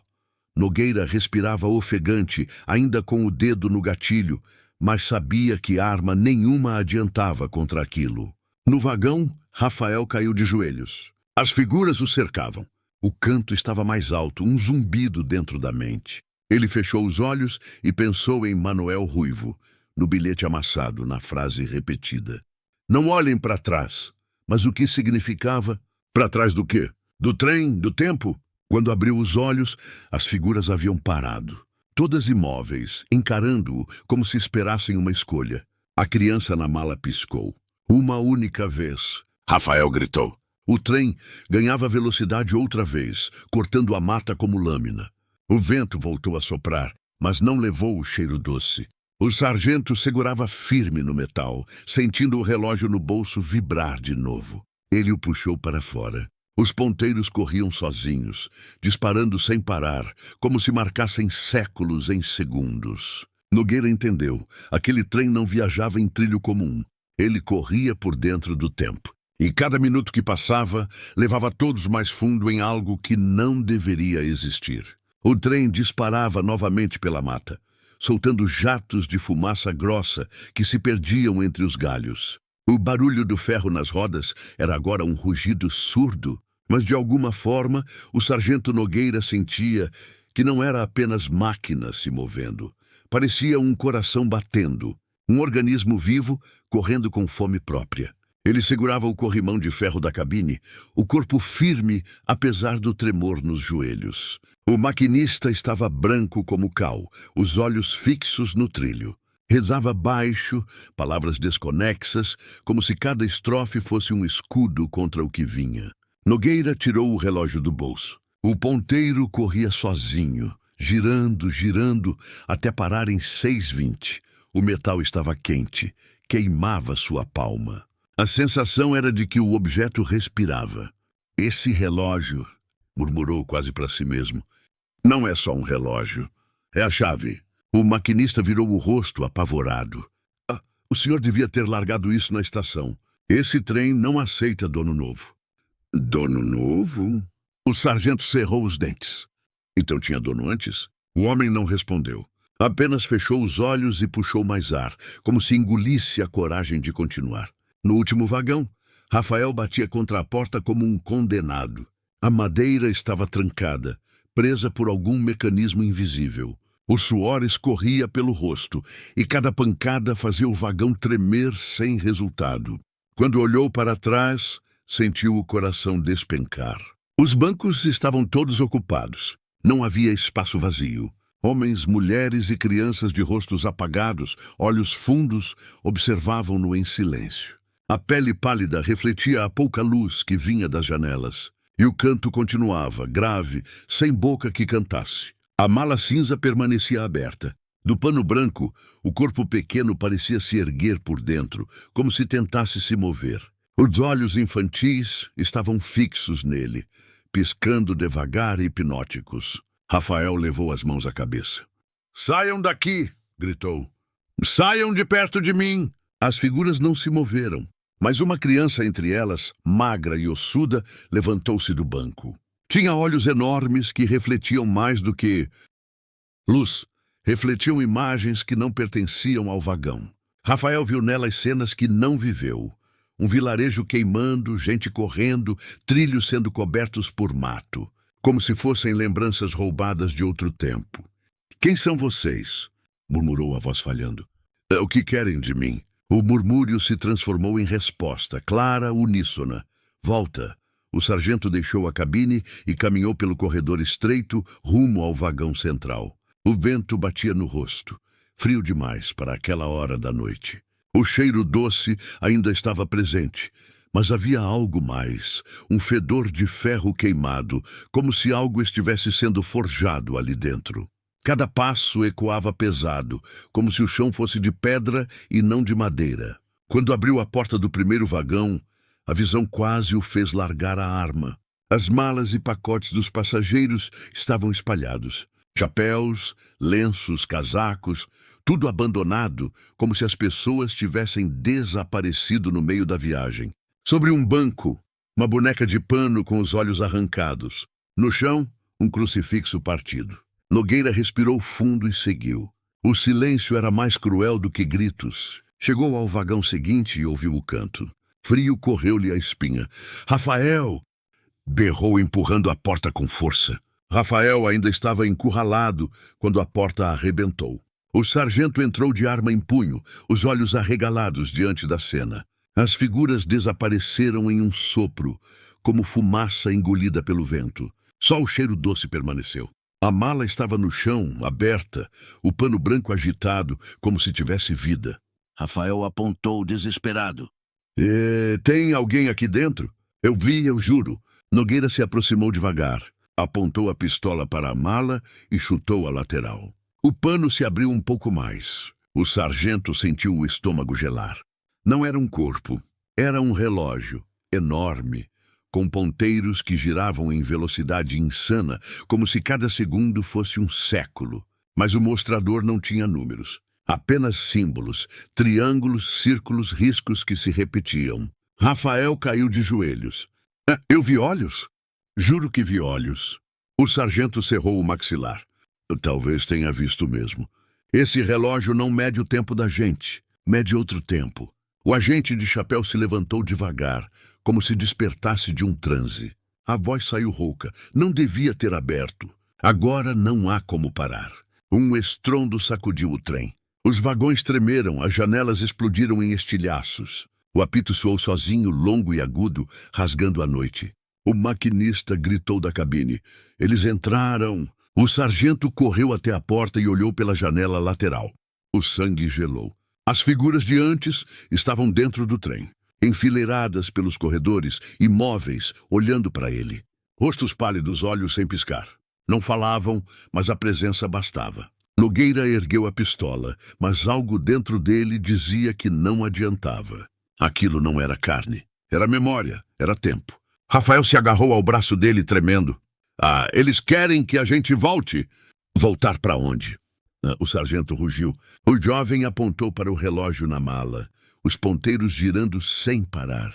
Nogueira respirava ofegante, ainda com o dedo no gatilho, mas sabia que arma nenhuma adiantava contra aquilo. No vagão, Rafael caiu de joelhos. As figuras o cercavam. O canto estava mais alto, um zumbido dentro da mente. Ele fechou os olhos e pensou em Manuel Ruivo, no bilhete amassado, na frase repetida. "Não olhem para trás." Mas o que significava? Para trás do quê? Do trem? Do tempo? Quando abriu os olhos, as figuras haviam parado. Todas imóveis, encarando-o como se esperassem uma escolha. A criança na mala piscou. Uma única vez, Rafael gritou. O trem ganhava velocidade outra vez, cortando a mata como lâmina. O vento voltou a soprar, mas não levou o cheiro doce. O sargento segurava firme no metal, sentindo o relógio no bolso vibrar de novo. Ele o puxou para fora. Os ponteiros corriam sozinhos, disparando sem parar, como se marcassem séculos em segundos. Nogueira entendeu. Aquele trem não viajava em trilho comum. Ele corria por dentro do tempo. E cada minuto que passava, levava todos mais fundo em algo que não deveria existir. O trem disparava novamente pela mata, soltando jatos de fumaça grossa que se perdiam entre os galhos. O barulho do ferro nas rodas era agora um rugido surdo, mas de alguma forma o sargento Nogueira sentia que não era apenas máquina se movendo. Parecia um coração batendo, um organismo vivo correndo com fome própria. Ele segurava o corrimão de ferro da cabine, o corpo firme apesar do tremor nos joelhos. O maquinista estava branco como cal, os olhos fixos no trilho. Rezava baixo, palavras desconexas, como se cada estrofe fosse um escudo contra o que vinha. Nogueira tirou o relógio do bolso. O ponteiro corria sozinho, girando, girando, até parar em 6h20. O metal estava quente, queimava sua palma. A sensação era de que o objeto respirava. Esse relógio, murmurou quase para si mesmo, não é só um relógio, é a chave. O maquinista virou o rosto apavorado. O senhor devia ter largado isso na estação. Esse trem não aceita dono novo. Dono novo? O sargento cerrou os dentes. Então tinha dono antes? O homem não respondeu. Apenas fechou os olhos e puxou mais ar, como se engolisse a coragem de continuar. No último vagão, Rafael batia contra a porta como um condenado. A madeira estava trancada, presa por algum mecanismo invisível. O suor escorria pelo rosto, e cada pancada fazia o vagão tremer sem resultado. Quando olhou para trás, sentiu o coração despencar. Os bancos estavam todos ocupados. Não havia espaço vazio. Homens, mulheres e crianças de rostos apagados, olhos fundos, observavam-no em silêncio. A pele pálida refletia a pouca luz que vinha das janelas. E o canto continuava, grave, sem boca que cantasse. A mala cinza permanecia aberta. Do pano branco, o corpo pequeno parecia se erguer por dentro, como se tentasse se mover. Os olhos infantis estavam fixos nele, piscando devagar e hipnóticos. Rafael levou as mãos à cabeça. "Saiam daqui!" gritou. "Saiam de perto de mim!" As figuras não se moveram. Mas uma criança entre elas, magra e ossuda, levantou-se do banco. Tinha olhos enormes que refletiam mais do que luz. Refletiam imagens que não pertenciam ao vagão. Rafael viu nelas cenas que não viveu. Um vilarejo queimando, gente correndo, trilhos sendo cobertos por mato, como se fossem lembranças roubadas de outro tempo. "Quem são vocês?" murmurou a voz falhando. "O que querem de mim?" O murmúrio se transformou em resposta, clara, uníssona. "Volta." O sargento deixou a cabine e caminhou pelo corredor estreito rumo ao vagão central. O vento batia no rosto, frio demais para aquela hora da noite. O cheiro doce ainda estava presente, mas havia algo mais, um fedor de ferro queimado, como se algo estivesse sendo forjado ali dentro. Cada passo ecoava pesado, como se o chão fosse de pedra e não de madeira. Quando abriu a porta do primeiro vagão, a visão quase o fez largar a arma. As malas e pacotes dos passageiros estavam espalhados. Chapéus, lenços, casacos, tudo abandonado, como se as pessoas tivessem desaparecido no meio da viagem. Sobre um banco, uma boneca de pano com os olhos arrancados. No chão, um crucifixo partido. Nogueira respirou fundo e seguiu. O silêncio era mais cruel do que gritos. Chegou ao vagão seguinte e ouviu o canto. Frio correu-lhe a espinha. "Rafael!" berrou, empurrando a porta com força. Rafael ainda estava encurralado quando a porta arrebentou. O sargento entrou de arma em punho, os olhos arregalados diante da cena. As figuras desapareceram em um sopro, como fumaça engolida pelo vento. Só o cheiro doce permaneceu. A mala estava no chão, aberta, o pano branco agitado, como se tivesse vida. Rafael apontou desesperado. Tem alguém aqui dentro? Eu vi, eu juro. Nogueira se aproximou devagar, apontou a pistola para a mala e chutou a lateral. O pano se abriu um pouco mais. O sargento sentiu o estômago gelar. Não era um corpo, era um relógio, enorme, com ponteiros que giravam em velocidade insana, como se cada segundo fosse um século. Mas o mostrador não tinha números. Apenas símbolos, triângulos, círculos, riscos que se repetiam. Rafael caiu de joelhos. Eu vi olhos? Juro que vi olhos. O sargento cerrou o maxilar. Talvez tenha visto mesmo. Esse relógio não mede o tempo da gente, mede outro tempo. O agente de chapéu se levantou devagar, como se despertasse de um transe. A voz saiu rouca. Não devia ter aberto. Agora não há como parar. Um estrondo sacudiu o trem. Os vagões tremeram, as janelas explodiram em estilhaços. O apito soou sozinho, longo e agudo, rasgando a noite. O maquinista gritou da cabine. Eles entraram. O sargento correu até a porta e olhou pela janela lateral. O sangue gelou. As figuras de antes estavam dentro do trem, enfileiradas pelos corredores, imóveis, olhando para ele. Rostos pálidos, olhos sem piscar. Não falavam, mas a presença bastava. Nogueira ergueu a pistola, mas algo dentro dele dizia que não adiantava. Aquilo não era carne. Era memória, era tempo. Rafael se agarrou ao braço dele, tremendo. Eles querem que a gente volte. Voltar para onde? O sargento rugiu. O jovem apontou para o relógio na mala, os ponteiros girando sem parar.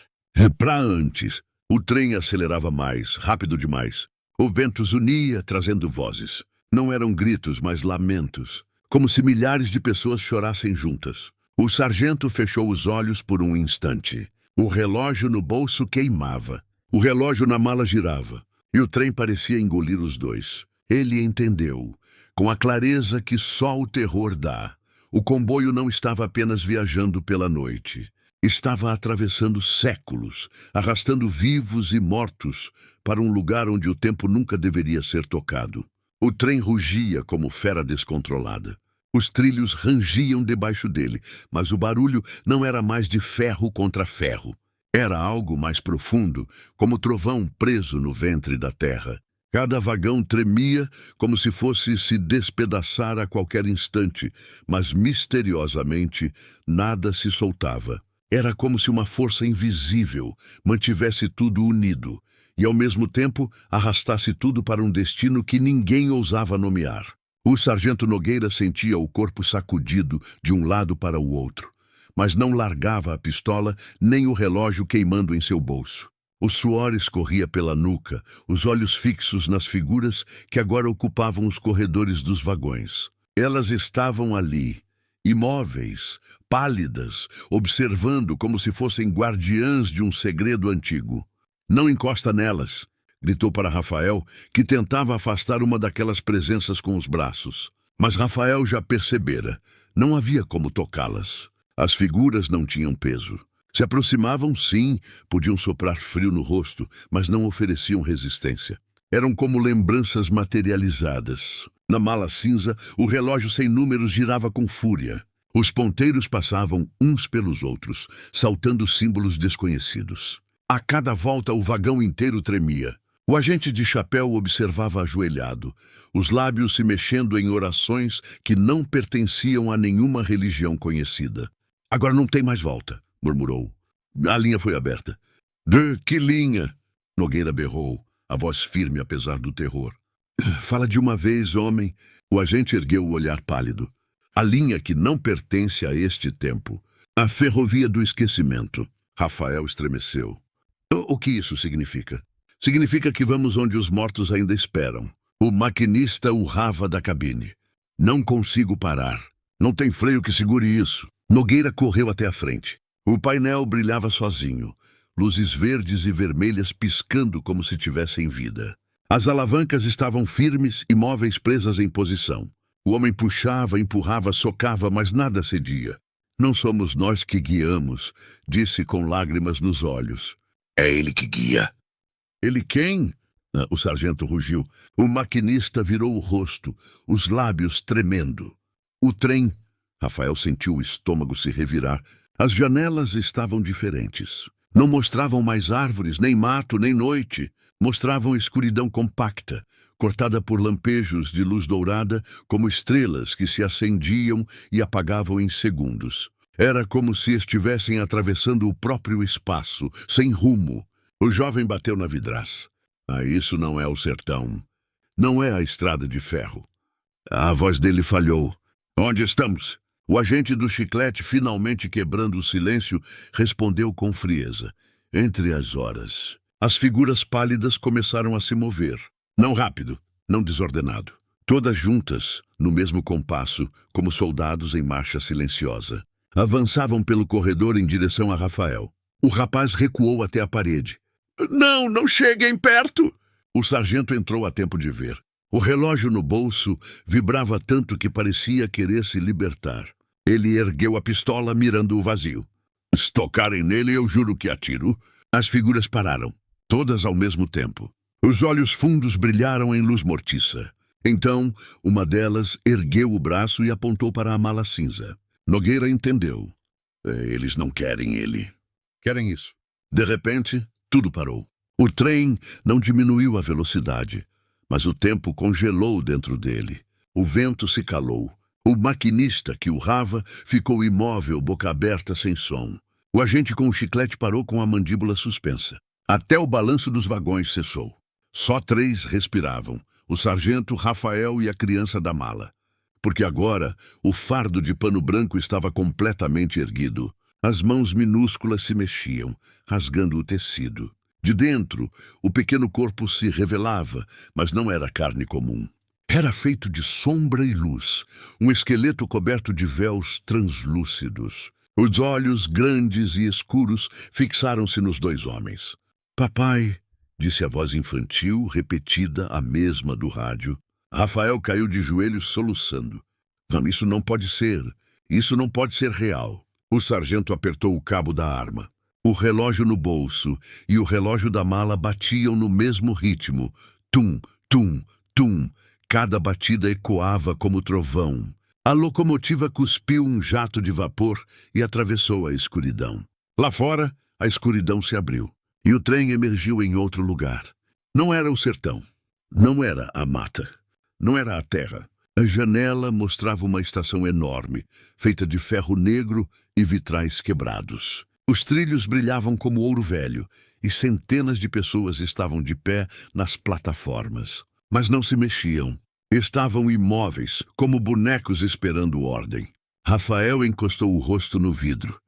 Para antes. O trem acelerava mais, rápido demais. O vento zunia, trazendo vozes. Não eram gritos, mas lamentos, como se milhares de pessoas chorassem juntas. O sargento fechou os olhos por um instante. O relógio no bolso queimava. O relógio na mala girava. E o trem parecia engolir os dois. Ele entendeu, com a clareza que só o terror dá. O comboio não estava apenas viajando pela noite. Estava atravessando séculos, arrastando vivos e mortos para um lugar onde o tempo nunca deveria ser tocado. O trem rugia como fera descontrolada. Os trilhos rangiam debaixo dele, mas o barulho não era mais de ferro contra ferro. Era algo mais profundo, como trovão preso no ventre da terra. Cada vagão tremia como se fosse se despedaçar a qualquer instante, mas misteriosamente nada se soltava. Era como se uma força invisível mantivesse tudo unido e, ao mesmo tempo, arrastasse tudo para um destino que ninguém ousava nomear. O sargento Nogueira sentia o corpo sacudido de um lado para o outro, mas não largava a pistola nem o relógio queimando em seu bolso. O suor escorria pela nuca, os olhos fixos nas figuras que agora ocupavam os corredores dos vagões. Elas estavam ali, imóveis, pálidas, observando como se fossem guardiãs de um segredo antigo. Não encosta nelas, gritou para Rafael, que tentava afastar uma daquelas presenças com os braços. Mas Rafael já percebera, não havia como tocá-las. As figuras não tinham peso. Se aproximavam, sim, podiam soprar frio no rosto, mas não ofereciam resistência. Eram como lembranças materializadas. Na mala cinza, o relógio sem números girava com fúria. Os ponteiros passavam uns pelos outros, saltando símbolos desconhecidos. A cada volta, o vagão inteiro tremia. O agente de chapéu observava ajoelhado, os lábios se mexendo em orações que não pertenciam a nenhuma religião conhecida. Agora não tem mais volta, murmurou. A linha foi aberta. De que linha? Nogueira berrou, a voz firme apesar do terror. Fala de uma vez, homem. O agente ergueu o olhar pálido. A linha que não pertence a este tempo. A ferrovia do esquecimento. Rafael estremeceu. O que isso significa? Significa que vamos onde os mortos ainda esperam. O maquinista urrava da cabine. Não consigo parar. Não tem freio que segure isso. Nogueira correu até a frente. O painel brilhava sozinho, luzes verdes e vermelhas piscando como se tivessem vida. As alavancas estavam firmes, imóveis, presas em posição. O homem puxava, empurrava, socava, mas nada cedia. Não somos nós que guiamos, disse com lágrimas nos olhos. É ele que guia. Ele quem? O sargento rugiu. O maquinista virou o rosto, os lábios tremendo. O trem... Rafael sentiu o estômago se revirar. As janelas estavam diferentes. Não mostravam mais árvores, nem mato, nem noite. Mostravam escuridão compacta, cortada por lampejos de luz dourada, como estrelas que se acendiam e apagavam em segundos. Era como se estivessem atravessando o próprio espaço, sem rumo. O jovem bateu na vidraça. Isso não é o sertão. Não é a estrada de ferro. A voz dele falhou. Onde estamos? O agente do chiclete, finalmente quebrando o silêncio, respondeu com frieza. Entre as horas. As figuras pálidas começaram a se mover. Não rápido, não desordenado. Todas juntas, no mesmo compasso, como soldados em marcha silenciosa. Avançavam pelo corredor em direção a Rafael. O rapaz recuou até a parede. Não cheguem perto! O sargento entrou a tempo de ver. O relógio no bolso vibrava tanto que parecia querer se libertar. Ele ergueu a pistola, mirando o vazio. Se tocarem nele, eu juro que atiro. As figuras pararam, todas ao mesmo tempo. Os olhos fundos brilharam em luz mortiça. Então, uma delas ergueu o braço e apontou para a mala cinza. Nogueira entendeu. Eles não querem ele. Querem isso. De repente, tudo parou. O trem não diminuiu a velocidade, mas o tempo congelou dentro dele. O vento se calou. O maquinista que urrava ficou imóvel, boca aberta, sem som. O agente com o chiclete parou com a mandíbula suspensa. Até o balanço dos vagões cessou. Só 3 respiravam: o sargento, Rafael e a criança da mala. Porque agora o fardo de pano branco estava completamente erguido. As mãos minúsculas se mexiam, rasgando o tecido. De dentro, o pequeno corpo se revelava, mas não era carne comum. Era feito de sombra e luz, um esqueleto coberto de véus translúcidos. Os olhos, grandes e escuros, fixaram-se nos 2 homens. Papai, disse a voz infantil, repetida, a mesma do rádio. Rafael caiu de joelhos soluçando. Não, isso não pode ser. Isso não pode ser real. O sargento apertou o cabo da arma. O relógio no bolso e o relógio da mala batiam no mesmo ritmo. Tum, tum, tum. Cada batida ecoava como trovão. A locomotiva cuspiu um jato de vapor e atravessou a escuridão. Lá fora, a escuridão se abriu e o trem emergiu em outro lugar. Não era o sertão. Não era a mata. Não era a terra. A janela mostrava uma estação enorme, feita de ferro negro e vitrais quebrados. Os trilhos brilhavam como ouro velho e centenas de pessoas estavam de pé nas plataformas. Mas não se mexiam. Estavam imóveis, como bonecos esperando ordem. Rafael encostou o rosto no vidro.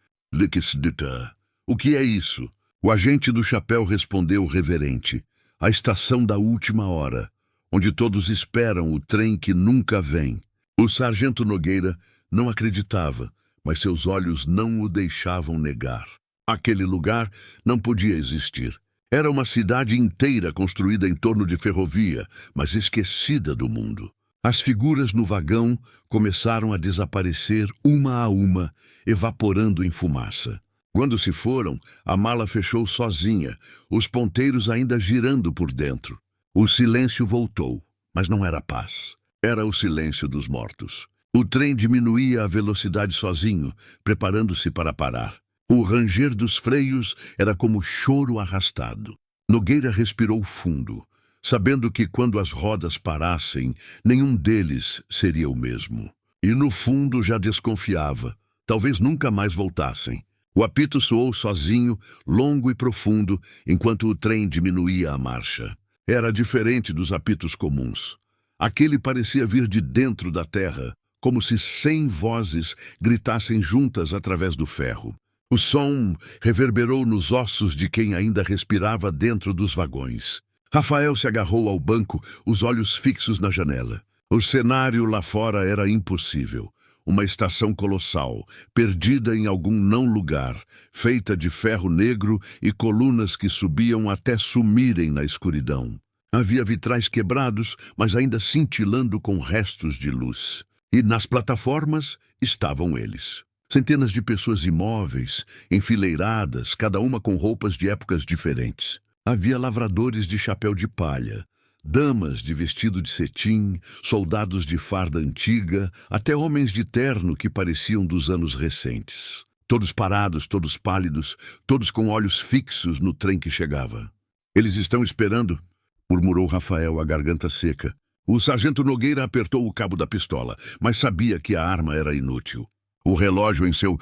O que é isso? O agente do chapéu respondeu reverente. A estação da última hora, onde todos esperam o trem que nunca vem. O sargento Nogueira não acreditava, mas seus olhos não o deixavam negar. Aquele lugar não podia existir. Era uma cidade inteira construída em torno de ferrovia, mas esquecida do mundo. As figuras no vagão começaram a desaparecer uma a uma, evaporando em fumaça. Quando se foram, a mala fechou sozinha, os ponteiros ainda girando por dentro. O silêncio voltou, mas não era paz. Era o silêncio dos mortos. O trem diminuía a velocidade sozinho, preparando-se para parar. O ranger dos freios era como choro arrastado. Nogueira respirou fundo, sabendo que quando as rodas parassem, nenhum deles seria o mesmo. E no fundo já desconfiava. Talvez nunca mais voltassem. O apito soou sozinho, longo e profundo, enquanto o trem diminuía a marcha. Era diferente dos apitos comuns. Aquele parecia vir de dentro da terra, como se 100 vozes gritassem juntas através do ferro. O som reverberou nos ossos de quem ainda respirava dentro dos vagões. Rafael se agarrou ao banco, os olhos fixos na janela. O cenário lá fora era impossível. Uma estação colossal, perdida em algum não-lugar, feita de ferro negro e colunas que subiam até sumirem na escuridão. Havia vitrais quebrados, mas ainda cintilando com restos de luz. E nas plataformas estavam eles. Centenas de pessoas imóveis, enfileiradas, cada uma com roupas de épocas diferentes. Havia lavradores de chapéu de palha, damas de vestido de cetim, soldados de farda antiga, até homens de terno que pareciam dos anos recentes. Todos parados, todos pálidos, todos com olhos fixos no trem que chegava. Eles estão esperando, murmurou Rafael, a garganta seca. O sargento Nogueira apertou o cabo da pistola, mas sabia que a arma era inútil. O relógio em seu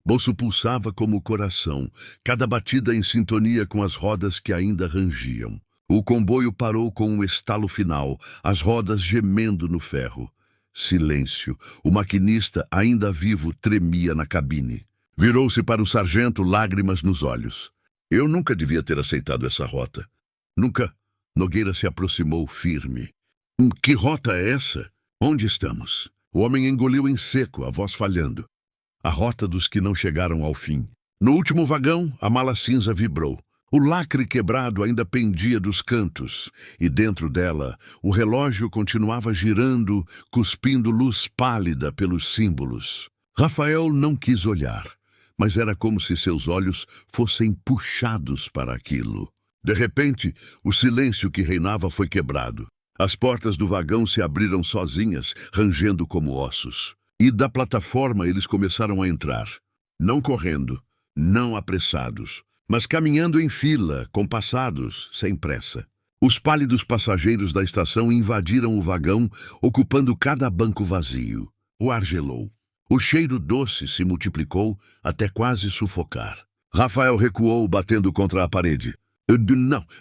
bolso pulsava como o coração, cada batida em sintonia com as rodas que ainda rangiam. O comboio parou com um estalo final, as rodas gemendo no ferro. Silêncio. O maquinista, ainda vivo, tremia na cabine. Virou-se para o sargento, lágrimas nos olhos. Eu nunca devia ter aceitado essa rota. Nunca. Nogueira se aproximou firme. Que rota é essa? Onde estamos? O homem engoliu em seco, a voz falhando. A rota dos que não chegaram ao fim. No último vagão, a mala cinza vibrou. O lacre quebrado ainda pendia dos cantos, e dentro dela, o relógio continuava girando, cuspindo luz pálida pelos símbolos. Rafael não quis olhar, mas era como se seus olhos fossem puxados para aquilo. De repente, o silêncio que reinava foi quebrado. As portas do vagão se abriram sozinhas, rangendo como ossos. E da plataforma eles começaram a entrar. Não correndo, não apressados, mas caminhando em fila, compassados, sem pressa. Os pálidos passageiros da estação invadiram o vagão, ocupando cada banco vazio. O ar gelou. O cheiro doce se multiplicou até quase sufocar. Rafael recuou, batendo contra a parede.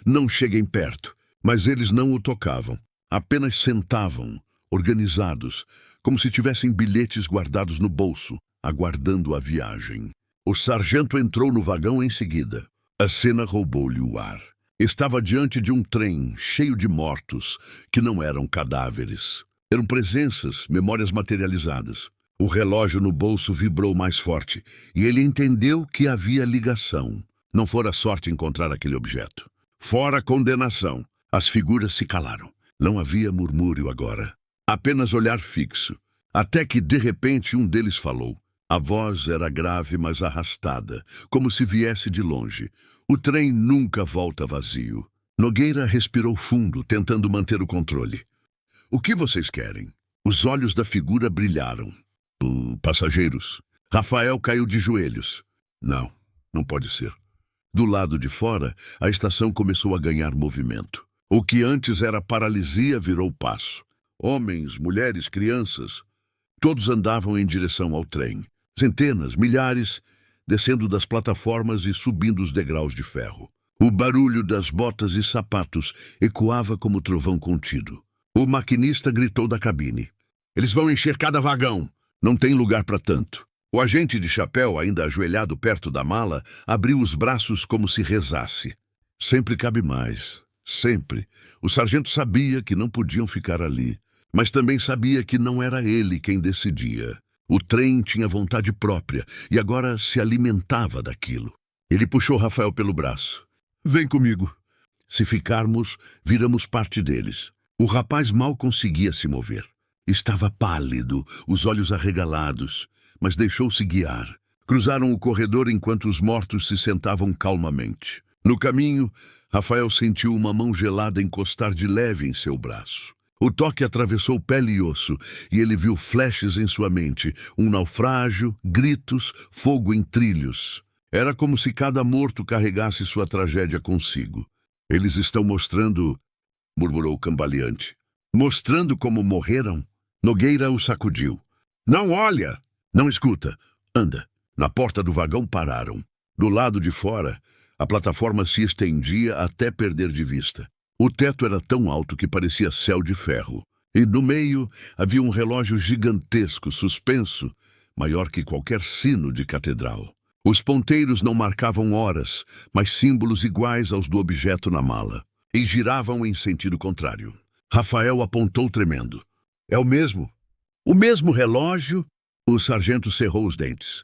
Não cheguem perto. Mas eles não o tocavam. Apenas sentavam, organizados, como se tivessem bilhetes guardados no bolso, aguardando a viagem. O sargento entrou no vagão em seguida. A cena roubou-lhe o ar. Estava diante de um trem cheio de mortos, que não eram cadáveres. Eram presenças, memórias materializadas. O relógio no bolso vibrou mais forte, e ele entendeu que havia ligação. Não fora sorte encontrar aquele objeto. Fora condenação. As figuras se calaram. Não havia murmúrio agora. Apenas olhar fixo. Até que, de repente, um deles falou. A voz era grave, mas arrastada, como se viesse de longe. O trem nunca volta vazio. Nogueira respirou fundo, tentando manter o controle. O que vocês querem? Os olhos da figura brilharam. Passageiros. Rafael caiu de joelhos. Não pode ser. Do lado de fora, a estação começou a ganhar movimento. O que antes era paralisia virou passo. Homens, mulheres, crianças. Todos andavam em direção ao trem. Centenas, milhares, descendo das plataformas e subindo os degraus de ferro. O barulho das botas e sapatos ecoava como trovão contido. O maquinista gritou da cabine. Eles vão encher cada vagão. Não tem lugar para tanto. O agente de chapéu, ainda ajoelhado perto da mala, abriu os braços como se rezasse. Sempre cabe mais. Sempre. O sargento sabia que não podiam ficar ali, mas também sabia que não era ele quem decidia. O trem tinha vontade própria e agora se alimentava daquilo. Ele puxou Rafael pelo braço. Vem comigo. Se ficarmos, viramos parte deles. O rapaz mal conseguia se mover. Estava pálido, os olhos arregalados, mas deixou-se guiar. Cruzaram o corredor enquanto os mortos se sentavam calmamente. No caminho, Rafael sentiu uma mão gelada encostar de leve em seu braço. O toque atravessou pele e osso, e ele viu flashes em sua mente, um naufrágio, gritos, fogo em trilhos. Era como se cada morto carregasse sua tragédia consigo. Eles estão mostrando, murmurou cambaleante. Mostrando como morreram? Nogueira o sacudiu. Não olha! Não escuta. Anda. Na porta do vagão pararam. Do lado de fora, a plataforma se estendia até perder de vista. O teto era tão alto que parecia céu de ferro. E no meio havia um relógio gigantesco, suspenso, maior que qualquer sino de catedral. Os ponteiros não marcavam horas, mas símbolos iguais aos do objeto na mala. E giravam em sentido contrário. Rafael apontou tremendo. É o mesmo. O mesmo relógio? O sargento cerrou os dentes.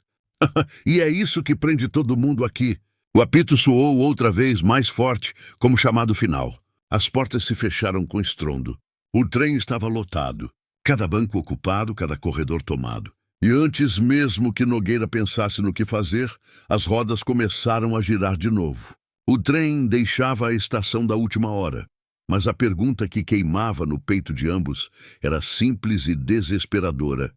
E é isso que prende todo mundo aqui. O apito soou outra vez mais forte, como chamado final. As portas se fecharam com estrondo. O trem estava lotado. Cada banco ocupado, cada corredor tomado. E antes mesmo que Nogueira pensasse no que fazer, as rodas começaram a girar de novo. O trem deixava a estação da última hora. Mas a pergunta que queimava no peito de ambos era simples e desesperadora.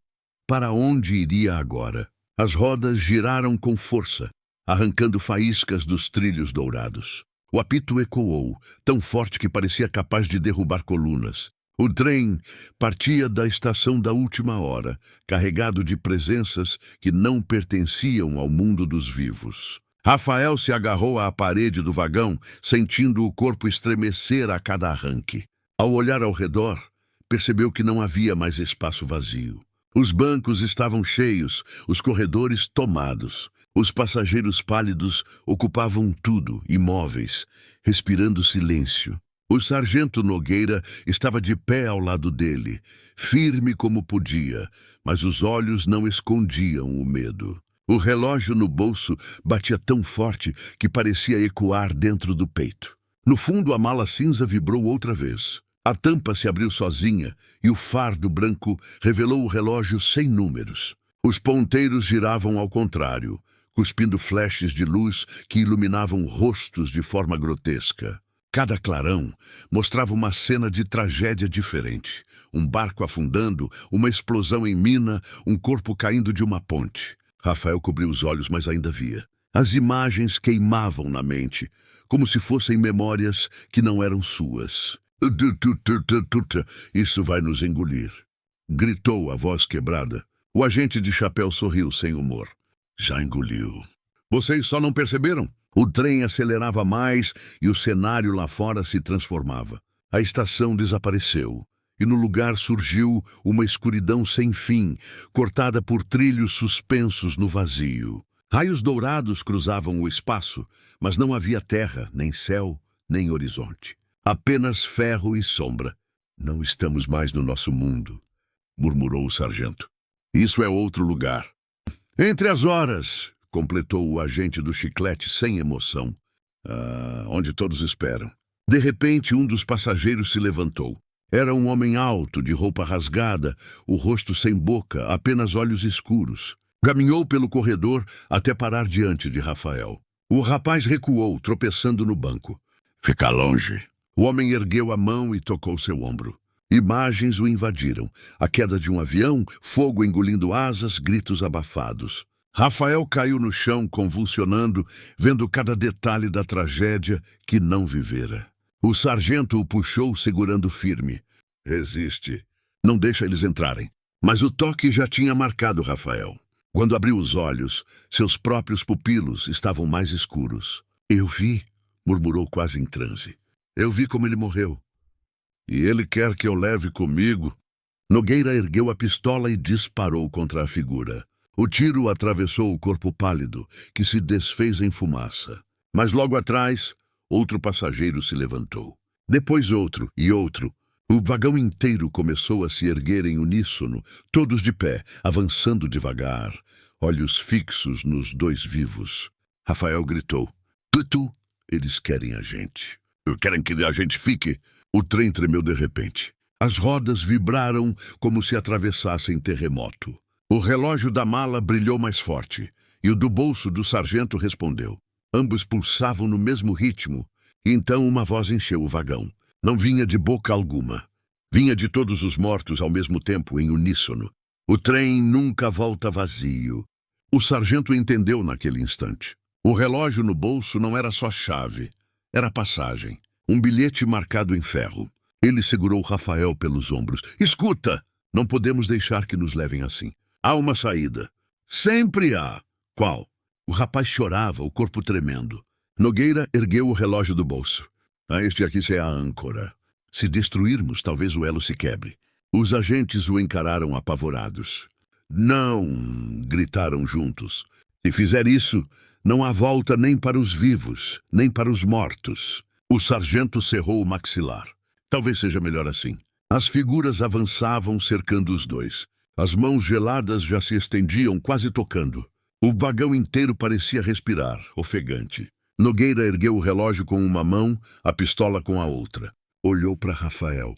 Para onde iria agora? As rodas giraram com força, arrancando faíscas dos trilhos dourados. O apito ecoou, tão forte que parecia capaz de derrubar colunas. O trem partia da estação da última hora, carregado de presenças que não pertenciam ao mundo dos vivos. Rafael se agarrou à parede do vagão, sentindo o corpo estremecer a cada arranque. Ao olhar ao redor, percebeu que não havia mais espaço vazio. Os bancos estavam cheios, os corredores tomados. Os passageiros pálidos ocupavam tudo, imóveis, respirando silêncio. O sargento Nogueira estava de pé ao lado dele, firme como podia, mas os olhos não escondiam o medo. O relógio no bolso batia tão forte que parecia ecoar dentro do peito. No fundo, a mala cinza vibrou outra vez. A tampa se abriu sozinha e o fardo branco revelou o relógio sem números. Os ponteiros giravam ao contrário, cuspindo flashes de luz que iluminavam rostos de forma grotesca. Cada clarão mostrava uma cena de tragédia diferente. Um barco afundando, uma explosão em mina, um corpo caindo de uma ponte. Rafael cobriu os olhos, mas ainda via. As imagens queimavam na mente, como se fossem memórias que não eram suas. Isso vai nos engolir, gritou a voz quebrada. O agente de chapéu sorriu sem humor. Já engoliu. Vocês só não perceberam? O trem acelerava mais e o cenário lá fora se transformava. A estação desapareceu e no lugar surgiu uma escuridão sem fim, cortada por trilhos suspensos no vazio. Raios dourados cruzavam o espaço, mas não havia terra, nem céu, nem horizonte. Apenas ferro e sombra. Não estamos mais no nosso mundo, murmurou o sargento. Isso é outro lugar. Entre as horas, completou o agente do chiclete sem emoção. Onde todos esperam. De repente, um dos passageiros se levantou. Era um homem alto, de roupa rasgada, o rosto sem boca, apenas olhos escuros. Caminhou pelo corredor até parar diante de Rafael. O rapaz recuou, tropeçando no banco. Fica longe. O homem ergueu a mão e tocou seu ombro. Imagens o invadiram. A queda de um avião, fogo engolindo asas, gritos abafados. Rafael caiu no chão, convulsionando, vendo cada detalhe da tragédia que não vivera. O sargento o puxou, segurando firme. Resiste. Não deixa eles entrarem. Mas o toque já tinha marcado Rafael. Quando abriu os olhos, seus próprios pupilos estavam mais escuros. Eu vi, murmurou quase em transe. Eu vi como ele morreu. E ele quer que eu leve comigo. Nogueira ergueu a pistola e disparou contra a figura. O tiro atravessou o corpo pálido, que se desfez em fumaça. Mas logo atrás, outro passageiro se levantou. Depois outro e outro. O vagão inteiro começou a se erguer em uníssono, todos de pé, avançando devagar, olhos fixos nos dois vivos. Rafael gritou. Tutu, eles querem a gente. Querem que a gente fique? O trem tremeu de repente. As rodas vibraram como se atravessassem terremoto. O relógio da mala brilhou mais forte, e o do bolso do sargento respondeu. Ambos pulsavam no mesmo ritmo, e então uma voz encheu o vagão. Não vinha de boca alguma. Vinha de todos os mortos ao mesmo tempo, em uníssono. O trem nunca volta vazio. O sargento entendeu naquele instante. O relógio no bolso não era só chave, era passagem. Um bilhete marcado em ferro. Ele segurou Rafael pelos ombros. Escuta! Não podemos deixar que nos levem assim. Há uma saída. Sempre há. Qual? O rapaz chorava, o corpo tremendo. Nogueira ergueu o relógio do bolso. Este aqui é a âncora. Se destruirmos, talvez o elo se quebre. Os agentes o encararam apavorados. Não! Gritaram juntos. Se fizer isso, não há volta nem para os vivos, nem para os mortos. O sargento cerrou o maxilar. Talvez seja melhor assim. As figuras avançavam cercando os dois. As mãos geladas já se estendiam, quase tocando. O vagão inteiro parecia respirar, ofegante. Nogueira ergueu o relógio com uma mão, a pistola com a outra. Olhou para Rafael.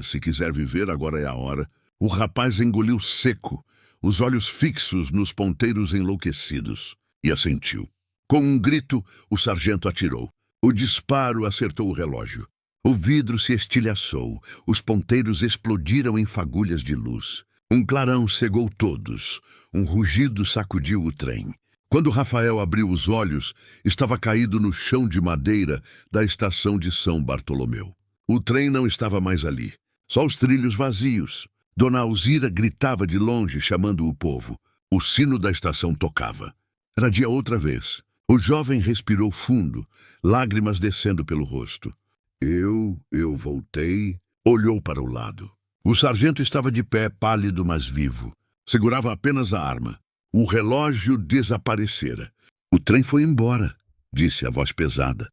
Se quiser viver, agora é a hora. O rapaz engoliu seco, os olhos fixos nos ponteiros enlouquecidos, e assentiu. Com um grito, o sargento atirou. O disparo acertou o relógio. O vidro se estilhaçou, os ponteiros explodiram em fagulhas de luz. Um clarão cegou todos. Um rugido sacudiu o trem. Quando Rafael abriu os olhos, estava caído no chão de madeira da estação de São Bartolomeu. O trem não estava mais ali. Só os trilhos vazios. Dona Alzira gritava de longe, chamando o povo. O sino da estação tocava. Era dia outra vez. O jovem respirou fundo, lágrimas descendo pelo rosto. Eu voltei, olhou para o lado. O sargento estava de pé, pálido, mas vivo. Segurava apenas a arma. O relógio desaparecera. O trem foi embora, disse a voz pesada,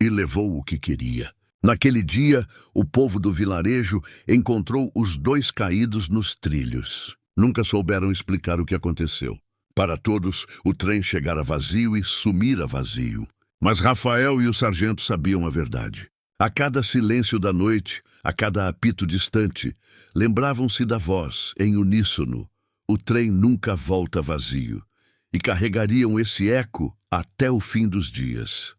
e levou o que queria. Naquele dia, o povo do vilarejo encontrou os dois caídos nos trilhos. Nunca souberam explicar o que aconteceu. Para todos, o trem chegara vazio e sumira vazio. Mas Rafael e o sargento sabiam a verdade. A cada silêncio da noite, a cada apito distante, lembravam-se da voz, em uníssono. O trem nunca volta vazio. E carregariam esse eco até o fim dos dias.